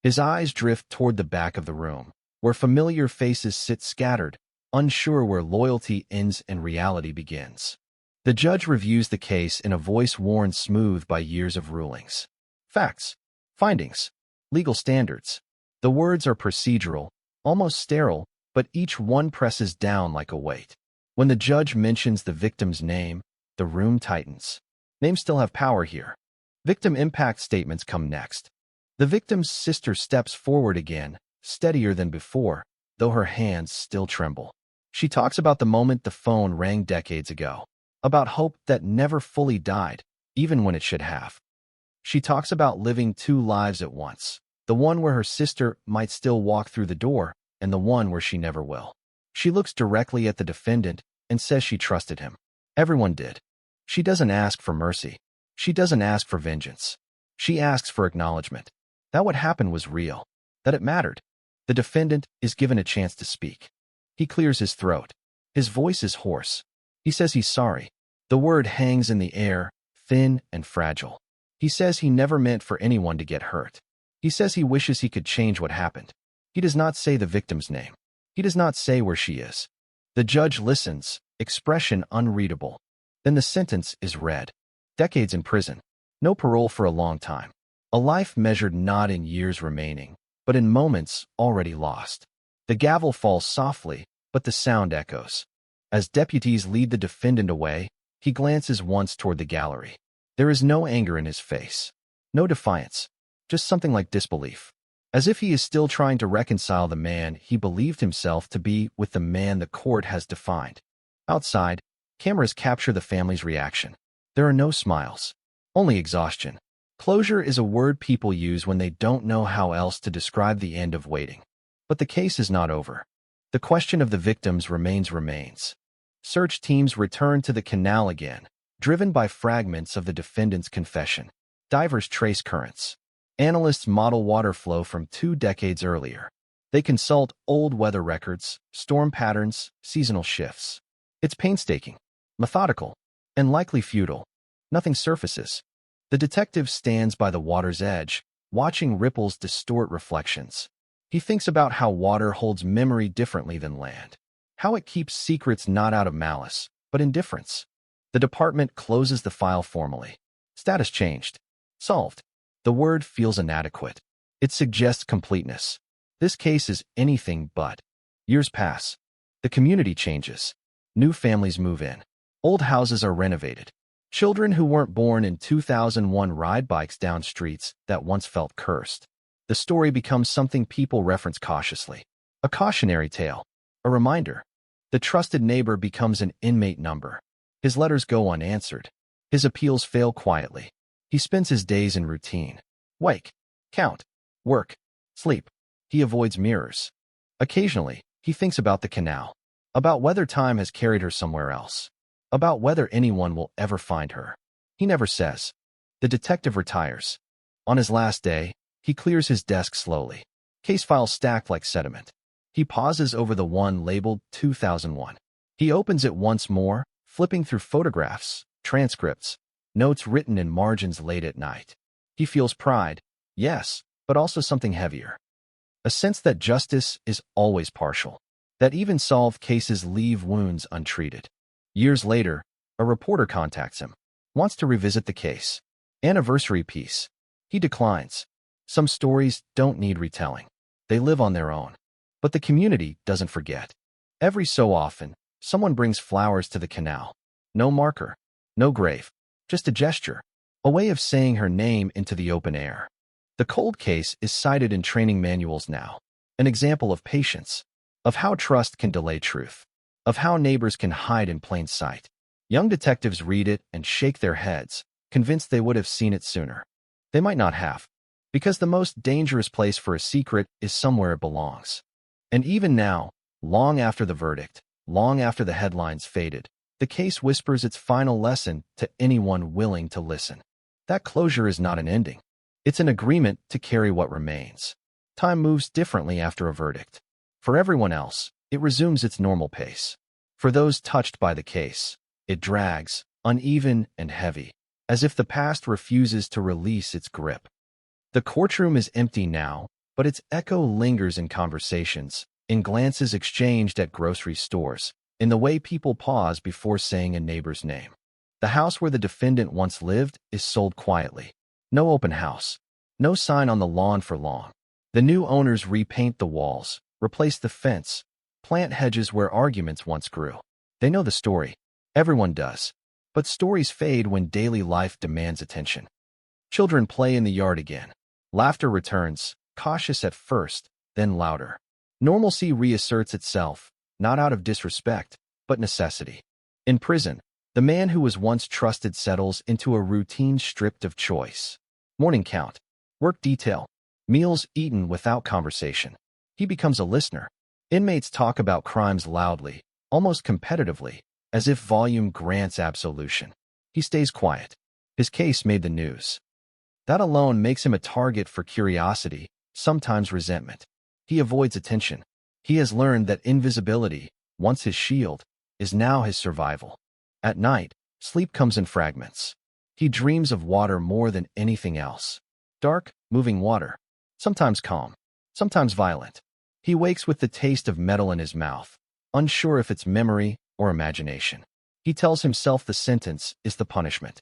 His eyes drift toward the back of the room, where familiar faces sit scattered, unsure where loyalty ends and reality begins. The judge reviews the case in a voice worn smooth by years of rulings. Facts, findings, legal standards. The words are procedural, almost sterile, but each one presses down like a weight. When the judge mentions the victim's name, the room tightens. Names still have power here. Victim impact statements come next. The victim's sister steps forward again, steadier than before, though her hands still tremble. She talks about the moment the phone rang decades ago, about hope that never fully died, even when it should have. She talks about living two lives at once, the one where her sister might still walk through the door, and the one where she never will. She looks directly at the defendant and says she trusted him. Everyone did. She doesn't ask for mercy. She doesn't ask for vengeance. She asks for acknowledgement. That what happened was real. That it mattered. The defendant is given a chance to speak. He clears his throat. His voice is hoarse. He says he's sorry. The word hangs in the air, thin and fragile. He says he never meant for anyone to get hurt. He says he wishes he could change what happened. He does not say the victim's name. He does not say where she is. The judge listens, expression unreadable. Then the sentence is read. Decades in prison. No parole for a long time. A life measured not in years remaining, but in moments already lost. The gavel falls softly, but the sound echoes. As deputies lead the defendant away, he glances once toward the gallery. There is no anger in his face. No defiance. Just something like disbelief. As if he is still trying to reconcile the man he believed himself to be with the man the court has defined. Outside, cameras capture the family's reaction. There are no smiles. Only exhaustion. Closure is a word people use when they don't know how else to describe the end of waiting. But the case is not over. The question of the victims remains. Search teams return to the canal again, driven by fragments of the defendant's confession. Divers trace currents. Analysts model water flow from 2 decades earlier. They consult old weather records, storm patterns, seasonal shifts. It's painstaking, methodical, and likely futile. Nothing surfaces. The detective stands by the water's edge, watching ripples distort reflections. He thinks about how water holds memory differently than land. How it keeps secrets not out of malice, but indifference. The department closes the file formally. Status changed. Solved. The word feels inadequate. It suggests completeness. This case is anything but. Years pass. The community changes. New families move in. Old houses are renovated. Children who weren't born in 2001 ride bikes down streets that once felt cursed. The story becomes something people reference cautiously. A cautionary tale. A reminder. The trusted neighbor becomes an inmate number. His letters go unanswered. His appeals fail quietly. He spends his days in routine. Wake. Count. Work. Sleep. He avoids mirrors. Occasionally, he thinks about the canal. About whether time has carried her somewhere else. About whether anyone will ever find her. He never says. The detective retires. On his last day, he clears his desk slowly. Case files stack like sediment. He pauses over the one labeled 2001. He opens it once more, flipping through photographs, transcripts, notes written in margins late at night. He feels pride, yes, but also something heavier. A sense that justice is always partial. That even solved cases leave wounds untreated. Years later, a reporter contacts him, wants to revisit the case. Anniversary piece. He declines. Some stories don't need retelling. They live on their own. But the community doesn't forget. Every so often, someone brings flowers to the canal. No marker, no grave, just a gesture, a way of saying her name into the open air. The cold case is cited in training manuals now, an example of patience, of how trust can delay truth, of how neighbors can hide in plain sight. Young detectives read it and shake their heads, convinced they would have seen it sooner. They might not have, because the most dangerous place for a secret is somewhere it belongs. And even now, long after the verdict, long after the headlines faded, the case whispers its final lesson to anyone willing to listen. That closure is not an ending. It's an agreement to carry what remains. Time moves differently after a verdict. For everyone else, it resumes its normal pace. For those touched by the case, it drags, uneven and heavy, as if the past refuses to release its grip. The courtroom is empty now, but its echo lingers in conversations, in glances exchanged at grocery stores, in the way people pause before saying a neighbor's name. The house where the defendant once lived is sold quietly. No open house. No sign on the lawn for long. The new owners repaint the walls, replace the fence, plant hedges where arguments once grew. They know the story. Everyone does. But stories fade when daily life demands attention. Children play in the yard again. Laughter returns, cautious at first, then louder. Normalcy reasserts itself, not out of disrespect, but necessity. In prison, the man who was once trusted settles into a routine stripped of choice. Morning count, work detail, meals eaten without conversation. He becomes a listener. Inmates talk about crimes loudly, almost competitively, as if volume grants absolution. He stays quiet. His case made the news. That alone makes him a target for curiosity, sometimes resentment. He avoids attention. He has learned that invisibility, once his shield, is now his survival. At night, sleep comes in fragments. He dreams of water more than anything else. Dark, moving water. Sometimes calm, sometimes violent. He wakes with the taste of metal in his mouth, unsure if it's memory or imagination. He tells himself the sentence is the punishment.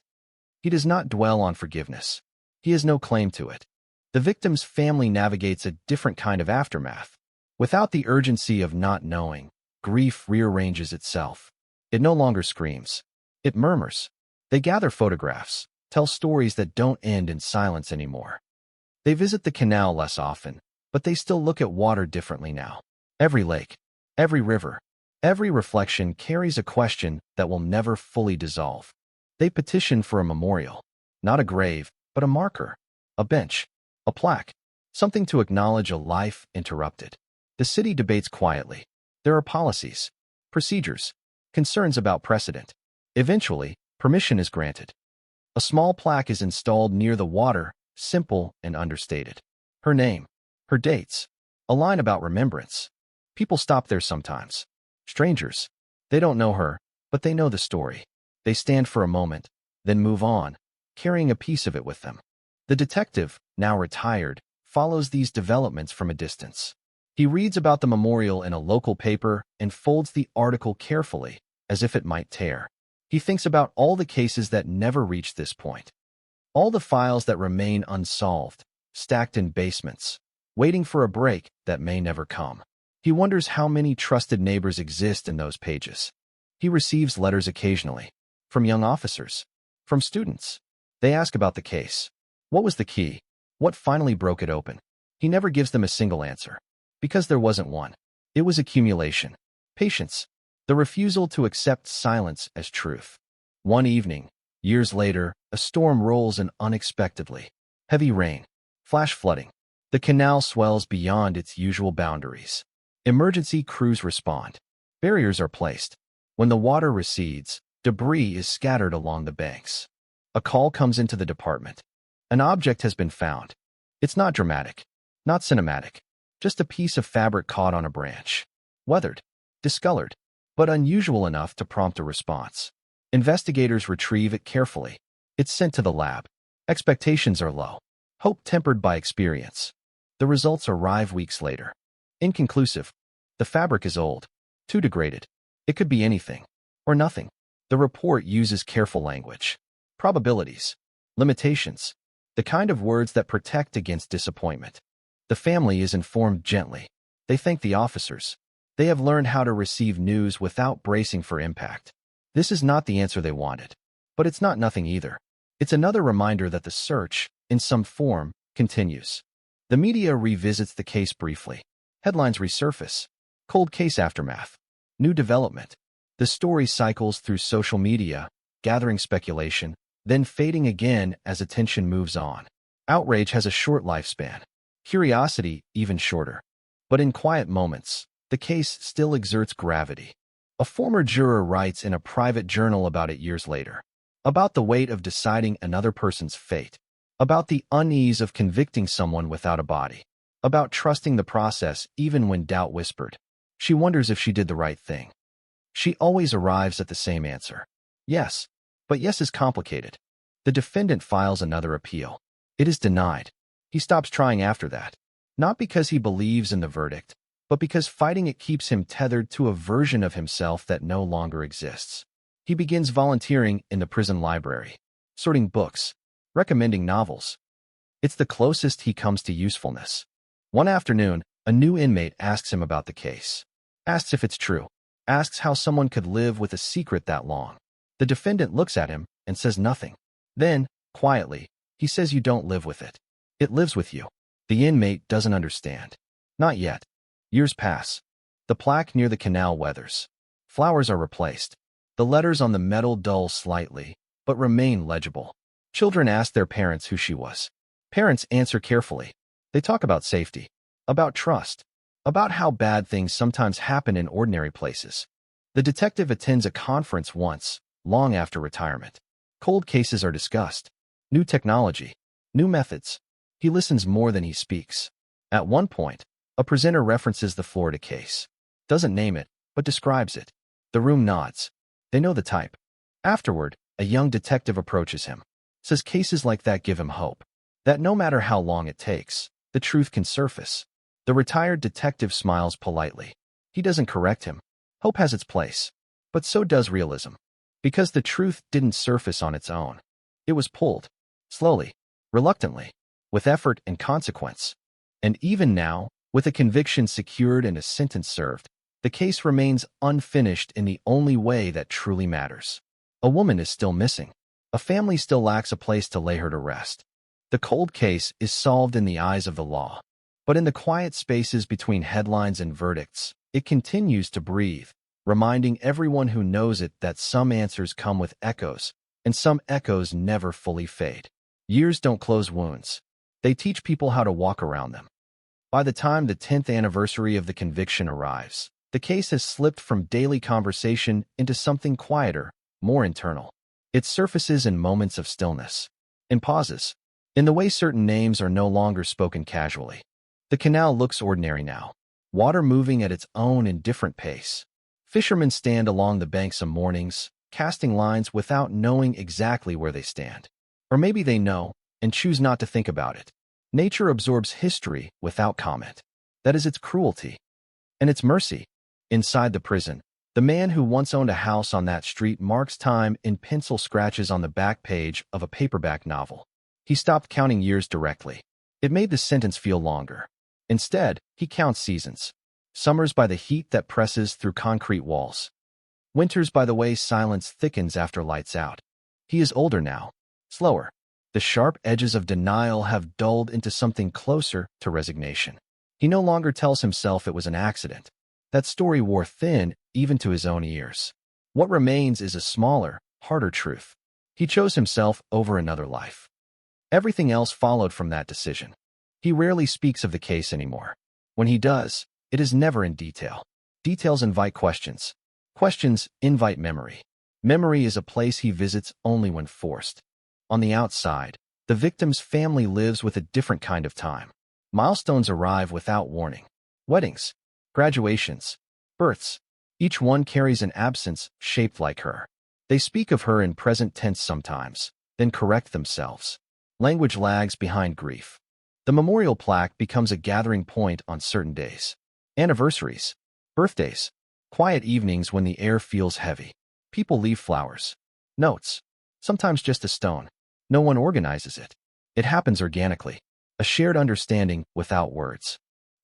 He does not dwell on forgiveness. He has no claim to it. The victim's family navigates a different kind of aftermath. Without the urgency of not knowing, grief rearranges itself. It no longer screams. It murmurs. They gather photographs, tell stories that don't end in silence anymore. They visit the canal less often, but they still look at water differently now. Every lake, every river, every reflection carries a question that will never fully dissolve. They petition for a memorial, not a grave, but a marker, a bench, a plaque, something to acknowledge a life interrupted. The city debates quietly. There are policies, procedures, concerns about precedent. Eventually, permission is granted. A small plaque is installed near the water, simple and understated. Her name, her dates, a line about remembrance. People stop there sometimes. Strangers. They don't know her, but they know the story. They stand for a moment, then move on, carrying a piece of it with them. The detective, now retired, follows these developments from a distance. He reads about the memorial in a local paper and folds the article carefully, as if it might tear. He thinks about all the cases that never reached this point. All the files that remain unsolved, stacked in basements, waiting for a break that may never come. He wonders how many trusted neighbors exist in those pages. He receives letters occasionally, from young officers, from students. They ask about the case. What was the key? What finally broke it open? He never gives them a single answer, because there wasn't one. It was accumulation, patience, the refusal to accept silence as truth. One evening, years later, a storm rolls in unexpectedly. Heavy rain, flash flooding. The canal swells beyond its usual boundaries. Emergency crews respond. Barriers are placed. When the water recedes, debris is scattered along the banks. A call comes into the department. An object has been found. It's not dramatic, not cinematic, just a piece of fabric caught on a branch. Weathered, discolored, but unusual enough to prompt a response. Investigators retrieve it carefully. It's sent to the lab. Expectations are low. Hope tempered by experience. The results arrive weeks later. Inconclusive. The fabric is old, too degraded. It could be anything, or nothing. The report uses careful language. Probabilities. Limitations. The kind of words that protect against disappointment. The family is informed gently. They thank the officers. They have learned how to receive news without bracing for impact. This is not the answer they wanted. But it's not nothing either. It's another reminder that the search, in some form, continues. The media revisits the case briefly. Headlines resurface. Cold case aftermath. New development. The story cycles through social media, gathering speculation, then fading again as attention moves on. Outrage has a short lifespan. Curiosity even shorter. But in quiet moments, the case still exerts gravity. A former juror writes in a private journal about it years later. About the weight of deciding another person's fate. About the unease of convicting someone without a body. About trusting the process even when doubt whispered. She wonders if she did the right thing. She always arrives at the same answer. Yes, but yes is complicated. The defendant files another appeal. It is denied. He stops trying after that. Not because he believes in the verdict, but because fighting it keeps him tethered to a version of himself that no longer exists. He begins volunteering in the prison library, sorting books, recommending novels. It's the closest he comes to usefulness. One afternoon, a new inmate asks him about the case. Asks if it's true. Asks how someone could live with a secret that long. The defendant looks at him and says nothing. Then, quietly, he says you don't live with it. It lives with you. The inmate doesn't understand. Not yet. Years pass. The plaque near the canal weathers. Flowers are replaced. The letters on the metal dull slightly, but remain legible. Children ask their parents who she was. Parents answer carefully. They talk about safety, about trust, about how bad things sometimes happen in ordinary places. The detective attends a conference once, long after retirement. Cold cases are discussed. New technology, new methods. He listens more than he speaks. At one point, a presenter references the Florida case. Doesn't name it, but describes it. The room nods. They know the type. Afterward, a young detective approaches him. Says cases like that give him hope. That no matter how long it takes, the truth can surface. The retired detective smiles politely. He doesn't correct him. Hope has its place. But so does realism. Because the truth didn't surface on its own. It was pulled, slowly, reluctantly, with effort and consequence. And even now, with a conviction secured and a sentence served, the case remains unfinished in the only way that truly matters. A woman is still missing. A family still lacks a place to lay her to rest. The cold case is solved in the eyes of the law. But in the quiet spaces between headlines and verdicts, it continues to breathe, reminding everyone who knows it that some answers come with echoes, and some echoes never fully fade. Years don't close wounds. They teach people how to walk around them. By the time the 10th anniversary of the conviction arrives, the case has slipped from daily conversation into something quieter, more internal. It surfaces in moments of stillness, in pauses, in the way certain names are no longer spoken casually. The canal looks ordinary now, water moving at its own indifferent pace. Fishermen stand along the bank some mornings, casting lines without knowing exactly where they stand. Or maybe they know, and choose not to think about it. Nature absorbs history without comment. That is its cruelty. And its mercy. Inside the prison, the man who once owned a house on that street marks time in pencil scratches on the back page of a paperback novel. He stopped counting years directly. It made the sentence feel longer. Instead, he counts seasons. Summers by the heat that presses through concrete walls. Winters by the way silence thickens after lights out. He is older now. Slower. The sharp edges of denial have dulled into something closer to resignation. He no longer tells himself it was an accident. That story wore thin even to his own ears. What remains is a smaller, harder truth. He chose himself over another life. Everything else followed from that decision. He rarely speaks of the case anymore. When he does, it is never in detail. Details invite questions. Questions invite memory. Memory is a place he visits only when forced. On the outside, the victim's family lives with a different kind of time. Milestones arrive without warning. Weddings, graduations, births. Each one carries an absence shaped like her. They speak of her in present tense sometimes, then correct themselves. Language lags behind grief. The memorial plaque becomes a gathering point on certain days. Anniversaries, birthdays, quiet evenings when the air feels heavy. People leave flowers, notes, sometimes just a stone. No one organizes it. It happens organically, a shared understanding without words.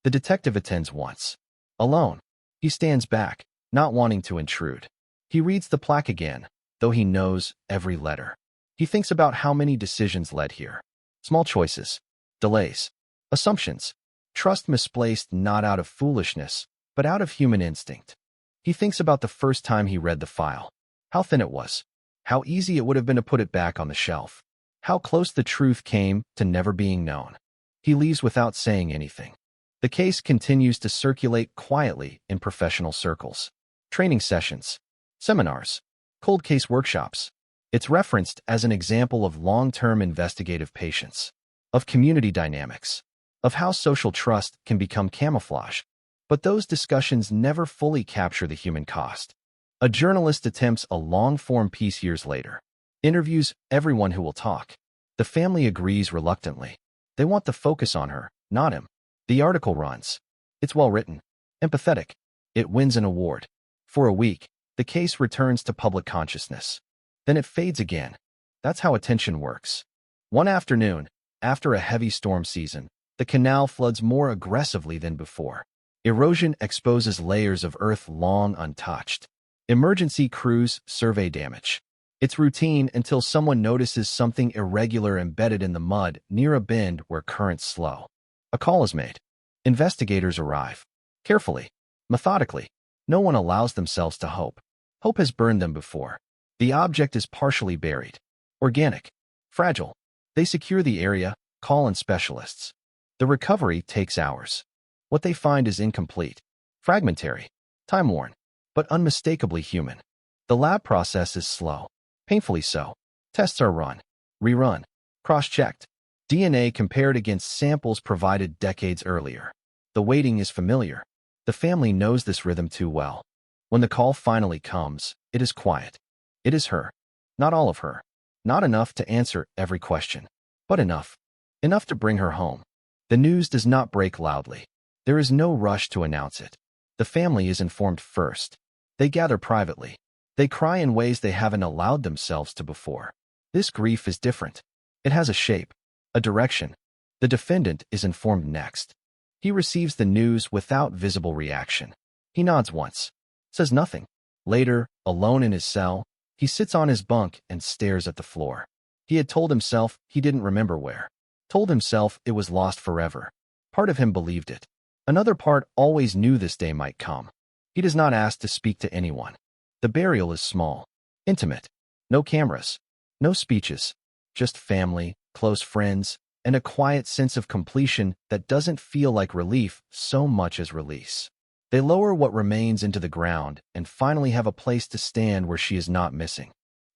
The detective attends once. Alone. He stands back, not wanting to intrude. He reads the plaque again, though he knows every letter. He thinks about how many decisions led here. Small choices, delays, assumptions, trust misplaced not out of foolishness, but out of human instinct. He thinks about the first time he read the file, how thin it was, how easy it would have been to put it back on the shelf, how close the truth came to never being known. He leaves without saying anything. The case continues to circulate quietly in professional circles. Training sessions, seminars, cold case workshops. It's referenced as an example of long-term investigative patience, of community dynamics, of how social trust can become camouflage. But those discussions never fully capture the human cost. A journalist attempts a long-form piece years later, interviews everyone who will talk. The family agrees reluctantly. They want the focus on her, not him. The article runs. It's well-written, empathetic. It wins an award. For a week, the case returns to public consciousness. Then it fades again. That's how attention works. One afternoon, after a heavy storm season, the canal floods more aggressively than before. Erosion exposes layers of earth long untouched. Emergency crews survey damage. It's routine until someone notices something irregular embedded in the mud near a bend where currents slow. A call is made. Investigators arrive. Carefully, methodically. No one allows themselves to hope. Hope has burned them before. The object is partially buried. Organic. Fragile. They secure the area, call in specialists. The recovery takes hours. What they find is incomplete, fragmentary, time-worn, but unmistakably human. The lab process is slow, painfully so. Tests are run, rerun, cross-checked. DNA compared against samples provided decades earlier. The waiting is familiar. The family knows this rhythm too well. When the call finally comes, it is quiet. It is her. Not all of her. Not enough to answer every question, but enough. Enough to bring her home. The news does not break loudly. There is no rush to announce it. The family is informed first. They gather privately. They cry in ways they haven't allowed themselves to before. This grief is different. It has a shape, a direction. The defendant is informed next. He receives the news without visible reaction. He nods once, says nothing. Later, alone in his cell, he sits on his bunk and stares at the floor. He had told himself he didn't remember where. Told himself it was lost forever. Part of him believed it. Another part always knew this day might come. He does not ask to speak to anyone. The burial is small, intimate. No cameras, no speeches, just family, close friends, and a quiet sense of completion that doesn't feel like relief so much as release. They lower what remains into the ground and finally have a place to stand where she is not missing.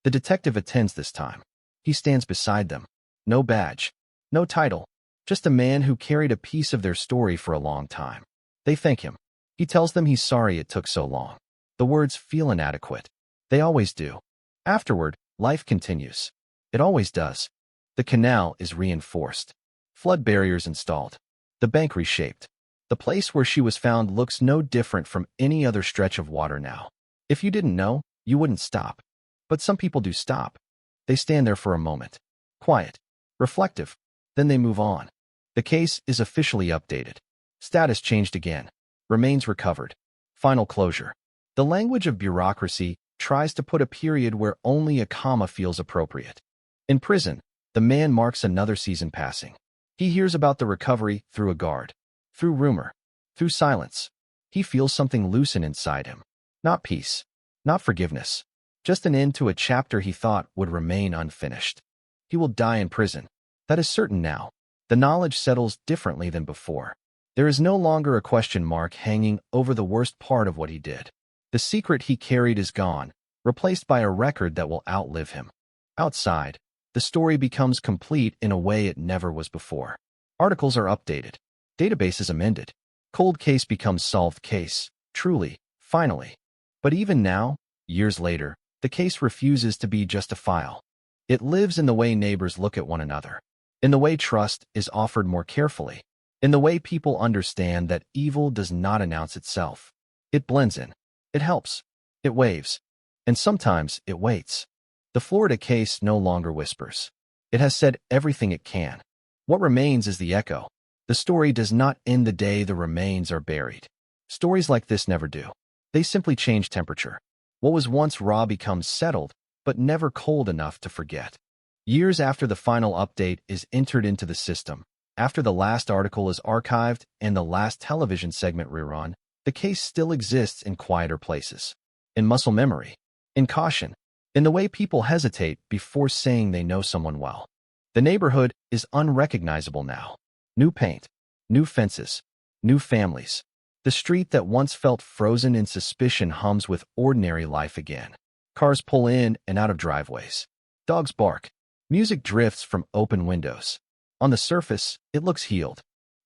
The detective attends this time. He stands beside them. No badge, no title, just a man who carried a piece of their story for a long time. They thank him. He tells them he's sorry it took so long. The words feel inadequate. They always do. Afterward, life continues. It always does. The canal is reinforced. Flood barriers installed. The bank reshaped. The place where she was found looks no different from any other stretch of water now. If you didn't know, you wouldn't stop. But some people do stop. They stand there for a moment. Quiet. Reflective. Then they move on. The case is officially updated. Status changed again. Remains recovered. Final closure. The language of bureaucracy tries to put a period where only a comma feels appropriate. In prison, the man marks another season passing. He hears about the recovery through a guard, through rumor, through silence. He feels something loosen inside him. Not peace, not forgiveness, just an end to a chapter he thought would remain unfinished. He will die in prison. That is certain now. The knowledge settles differently than before. There is no longer a question mark hanging over the worst part of what he did. The secret he carried is gone, replaced by a record that will outlive him. Outside, the story becomes complete in a way it never was before. Articles are updated. Databases amended. Cold case becomes solved case. Truly, finally. But even now, years later, the case refuses to be just a file. It lives in the way neighbors look at one another, in the way trust is offered more carefully, in the way people understand that evil does not announce itself. It blends in. It helps. It waves. And sometimes it waits. The Florida case no longer whispers. It has said everything it can. What remains is the echo. The story does not end the day the remains are buried. Stories like this never do. They simply change temperature. What was once raw becomes settled, but never cold enough to forget. Years after the final update is entered into the system, after the last article is archived and the last television segment rerun, the case still exists in quieter places. In muscle memory. In caution. In the way people hesitate before saying they know someone well. The neighborhood is unrecognizable now. New paint, new fences, new families. The street that once felt frozen in suspicion hums with ordinary life again. Cars pull in and out of driveways. Dogs bark. Music drifts from open windows. On the surface, it looks healed.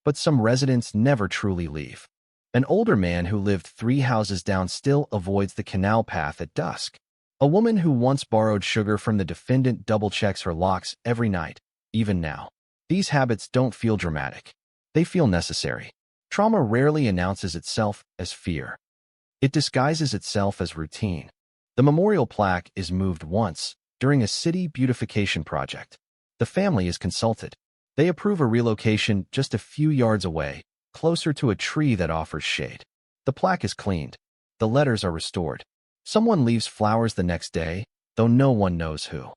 But some residents never truly leave. An older man who lived 3 houses down still avoids the canal path at dusk. A woman who once borrowed sugar from the defendant double-checks her locks every night, even now. These habits don't feel dramatic. They feel necessary. Trauma rarely announces itself as fear. It disguises itself as routine. The memorial plaque is moved once, during a city beautification project. The family is consulted. They approve a relocation just a few yards away, closer to a tree that offers shade. The plaque is cleaned. The letters are restored. Someone leaves flowers the next day, though no one knows who.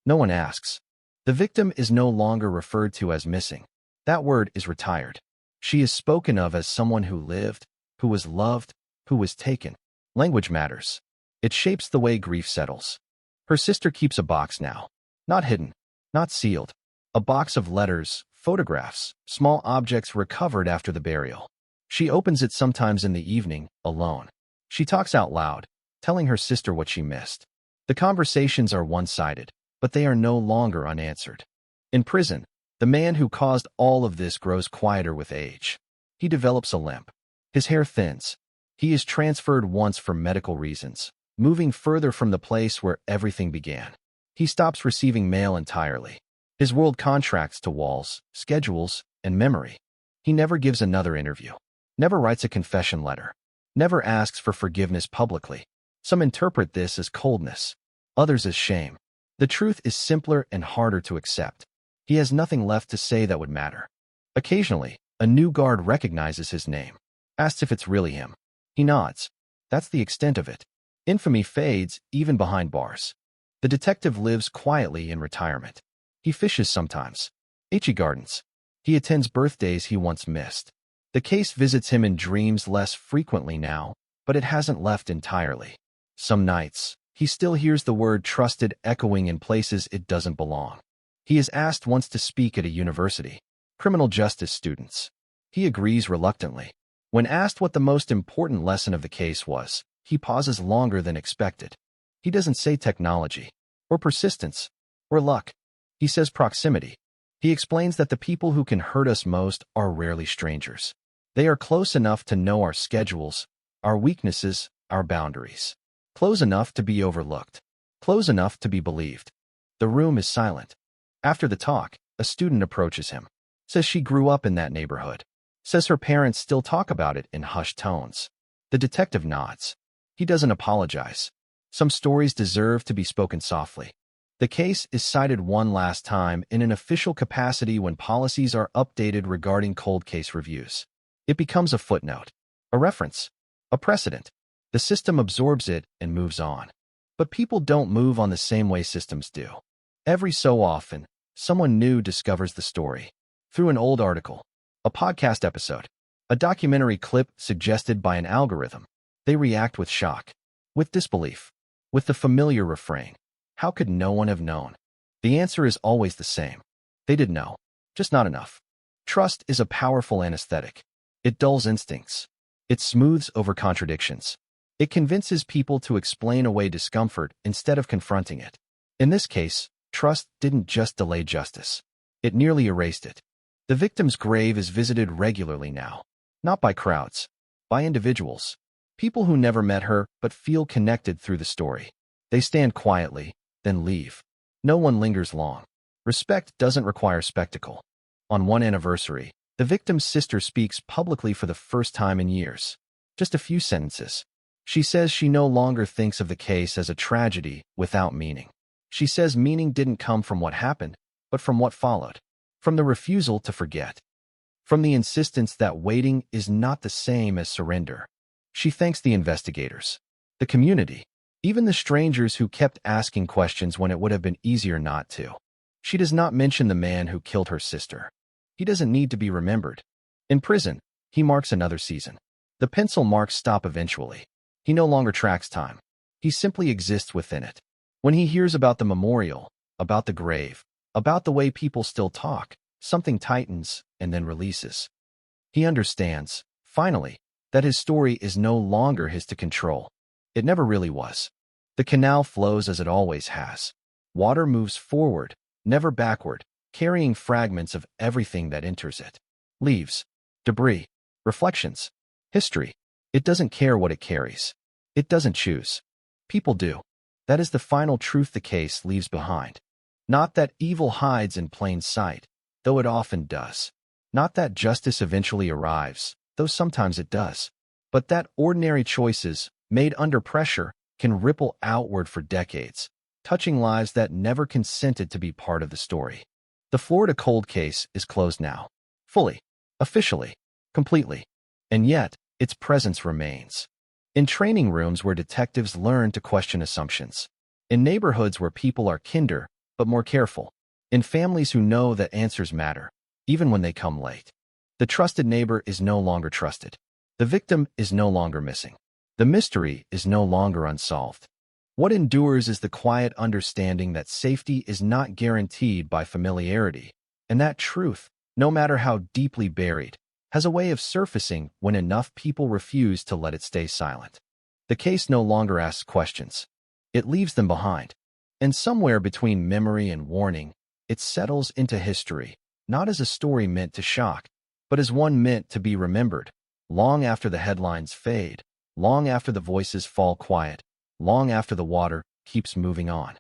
No one asks. The victim is no longer referred to as missing. That word is retired. She is spoken of as someone who lived, who was loved, who was taken. Language matters. It shapes the way grief settles. Her sister keeps a box now. Not hidden, not sealed. A box of letters, photographs, small objects recovered after the burial. She opens it sometimes in the evening, alone. She talks out loud, telling her sister what she missed. The conversations are one-sided, but they are no longer unanswered. In prison, the man who caused all of this grows quieter with age. He develops a limp. His hair thins. He is transferred once for medical reasons, moving further from the place where everything began. He stops receiving mail entirely. His world contracts to walls, schedules, and memory. He never gives another interview. Never writes a confession letter. Never asks for forgiveness publicly. Some interpret this as coldness, others as shame. The truth is simpler and harder to accept. He has nothing left to say that would matter. Occasionally, a new guard recognizes his name, asks if it's really him. He nods. That's the extent of it. Infamy fades even behind bars. The detective lives quietly in retirement. He fishes sometimes. Gardens. He attends birthdays he once missed. The case visits him in dreams less frequently now, but it hasn't left entirely. Some nights, he still hears the word trusted echoing in places it doesn't belong. He is asked once to speak at a university. Criminal justice students. He agrees reluctantly. When asked what the most important lesson of the case was, he pauses longer than expected. He doesn't say technology, or persistence, or luck. He says proximity. He explains that the people who can hurt us most are rarely strangers. They are close enough to know our schedules, our weaknesses, our boundaries. Close enough to be overlooked. Close enough to be believed. The room is silent. After the talk, a student approaches him. Says she grew up in that neighborhood. Says her parents still talk about it in hushed tones. The detective nods. He doesn't apologize. Some stories deserve to be spoken softly. The case is cited one last time in an official capacity when policies are updated regarding cold case reviews. It becomes a footnote, a reference, a precedent. The system absorbs it and moves on. But people don't move on the same way systems do. Every so often, someone new discovers the story. Through an old article, a podcast episode, a documentary clip suggested by an algorithm. They react with shock, with disbelief, with the familiar refrain. How could no one have known? The answer is always the same. They did know, just not enough. Trust is a powerful anesthetic. It dulls instincts. It smooths over contradictions. It convinces people to explain away discomfort instead of confronting it. In this case, trust didn't just delay justice. It nearly erased it. The victim's grave is visited regularly now. Not by crowds, by individuals. People who never met her but feel connected through the story. They stand quietly, then leave. No one lingers long. Respect doesn't require spectacle. On one anniversary, the victim's sister speaks publicly for the first time in years. Just a few sentences. She says she no longer thinks of the case as a tragedy without meaning. She says meaning didn't come from what happened, but from what followed. From the refusal to forget. From the insistence that waiting is not the same as surrender. She thanks the investigators, the community, even the strangers who kept asking questions when it would have been easier not to. She does not mention the man who killed her sister. He doesn't need to be remembered. In prison, he marks another season. The pencil marks stop eventually. He no longer tracks time. He simply exists within it. When he hears about the memorial, about the grave, about the way people still talk, something tightens and then releases. He understands, finally, that his story is no longer his to control. It never really was. The canal flows as it always has. Water moves forward, never backward, carrying fragments of everything that enters it. Leaves, debris, reflections, history. It doesn't care what it carries. It doesn't choose. People do. That is the final truth the case leaves behind. Not that evil hides in plain sight, though it often does. Not that justice eventually arrives, though sometimes it does. But that ordinary choices, made under pressure, can ripple outward for decades, touching lives that never consented to be part of the story. The Florida cold case is closed now. Fully, officially, completely. And yet, its presence remains. In training rooms where detectives learn to question assumptions. In neighborhoods where people are kinder, but more careful. In families who know that answers matter, even when they come late. The trusted neighbor is no longer trusted. The victim is no longer missing. The mystery is no longer unsolved. What endures is the quiet understanding that safety is not guaranteed by familiarity, and that truth, no matter how deeply buried, has a way of surfacing when enough people refuse to let it stay silent. The case no longer asks questions. It leaves them behind. And somewhere between memory and warning, it settles into history, not as a story meant to shock, but as one meant to be remembered, long after the headlines fade, long after the voices fall quiet, long after the water keeps moving on.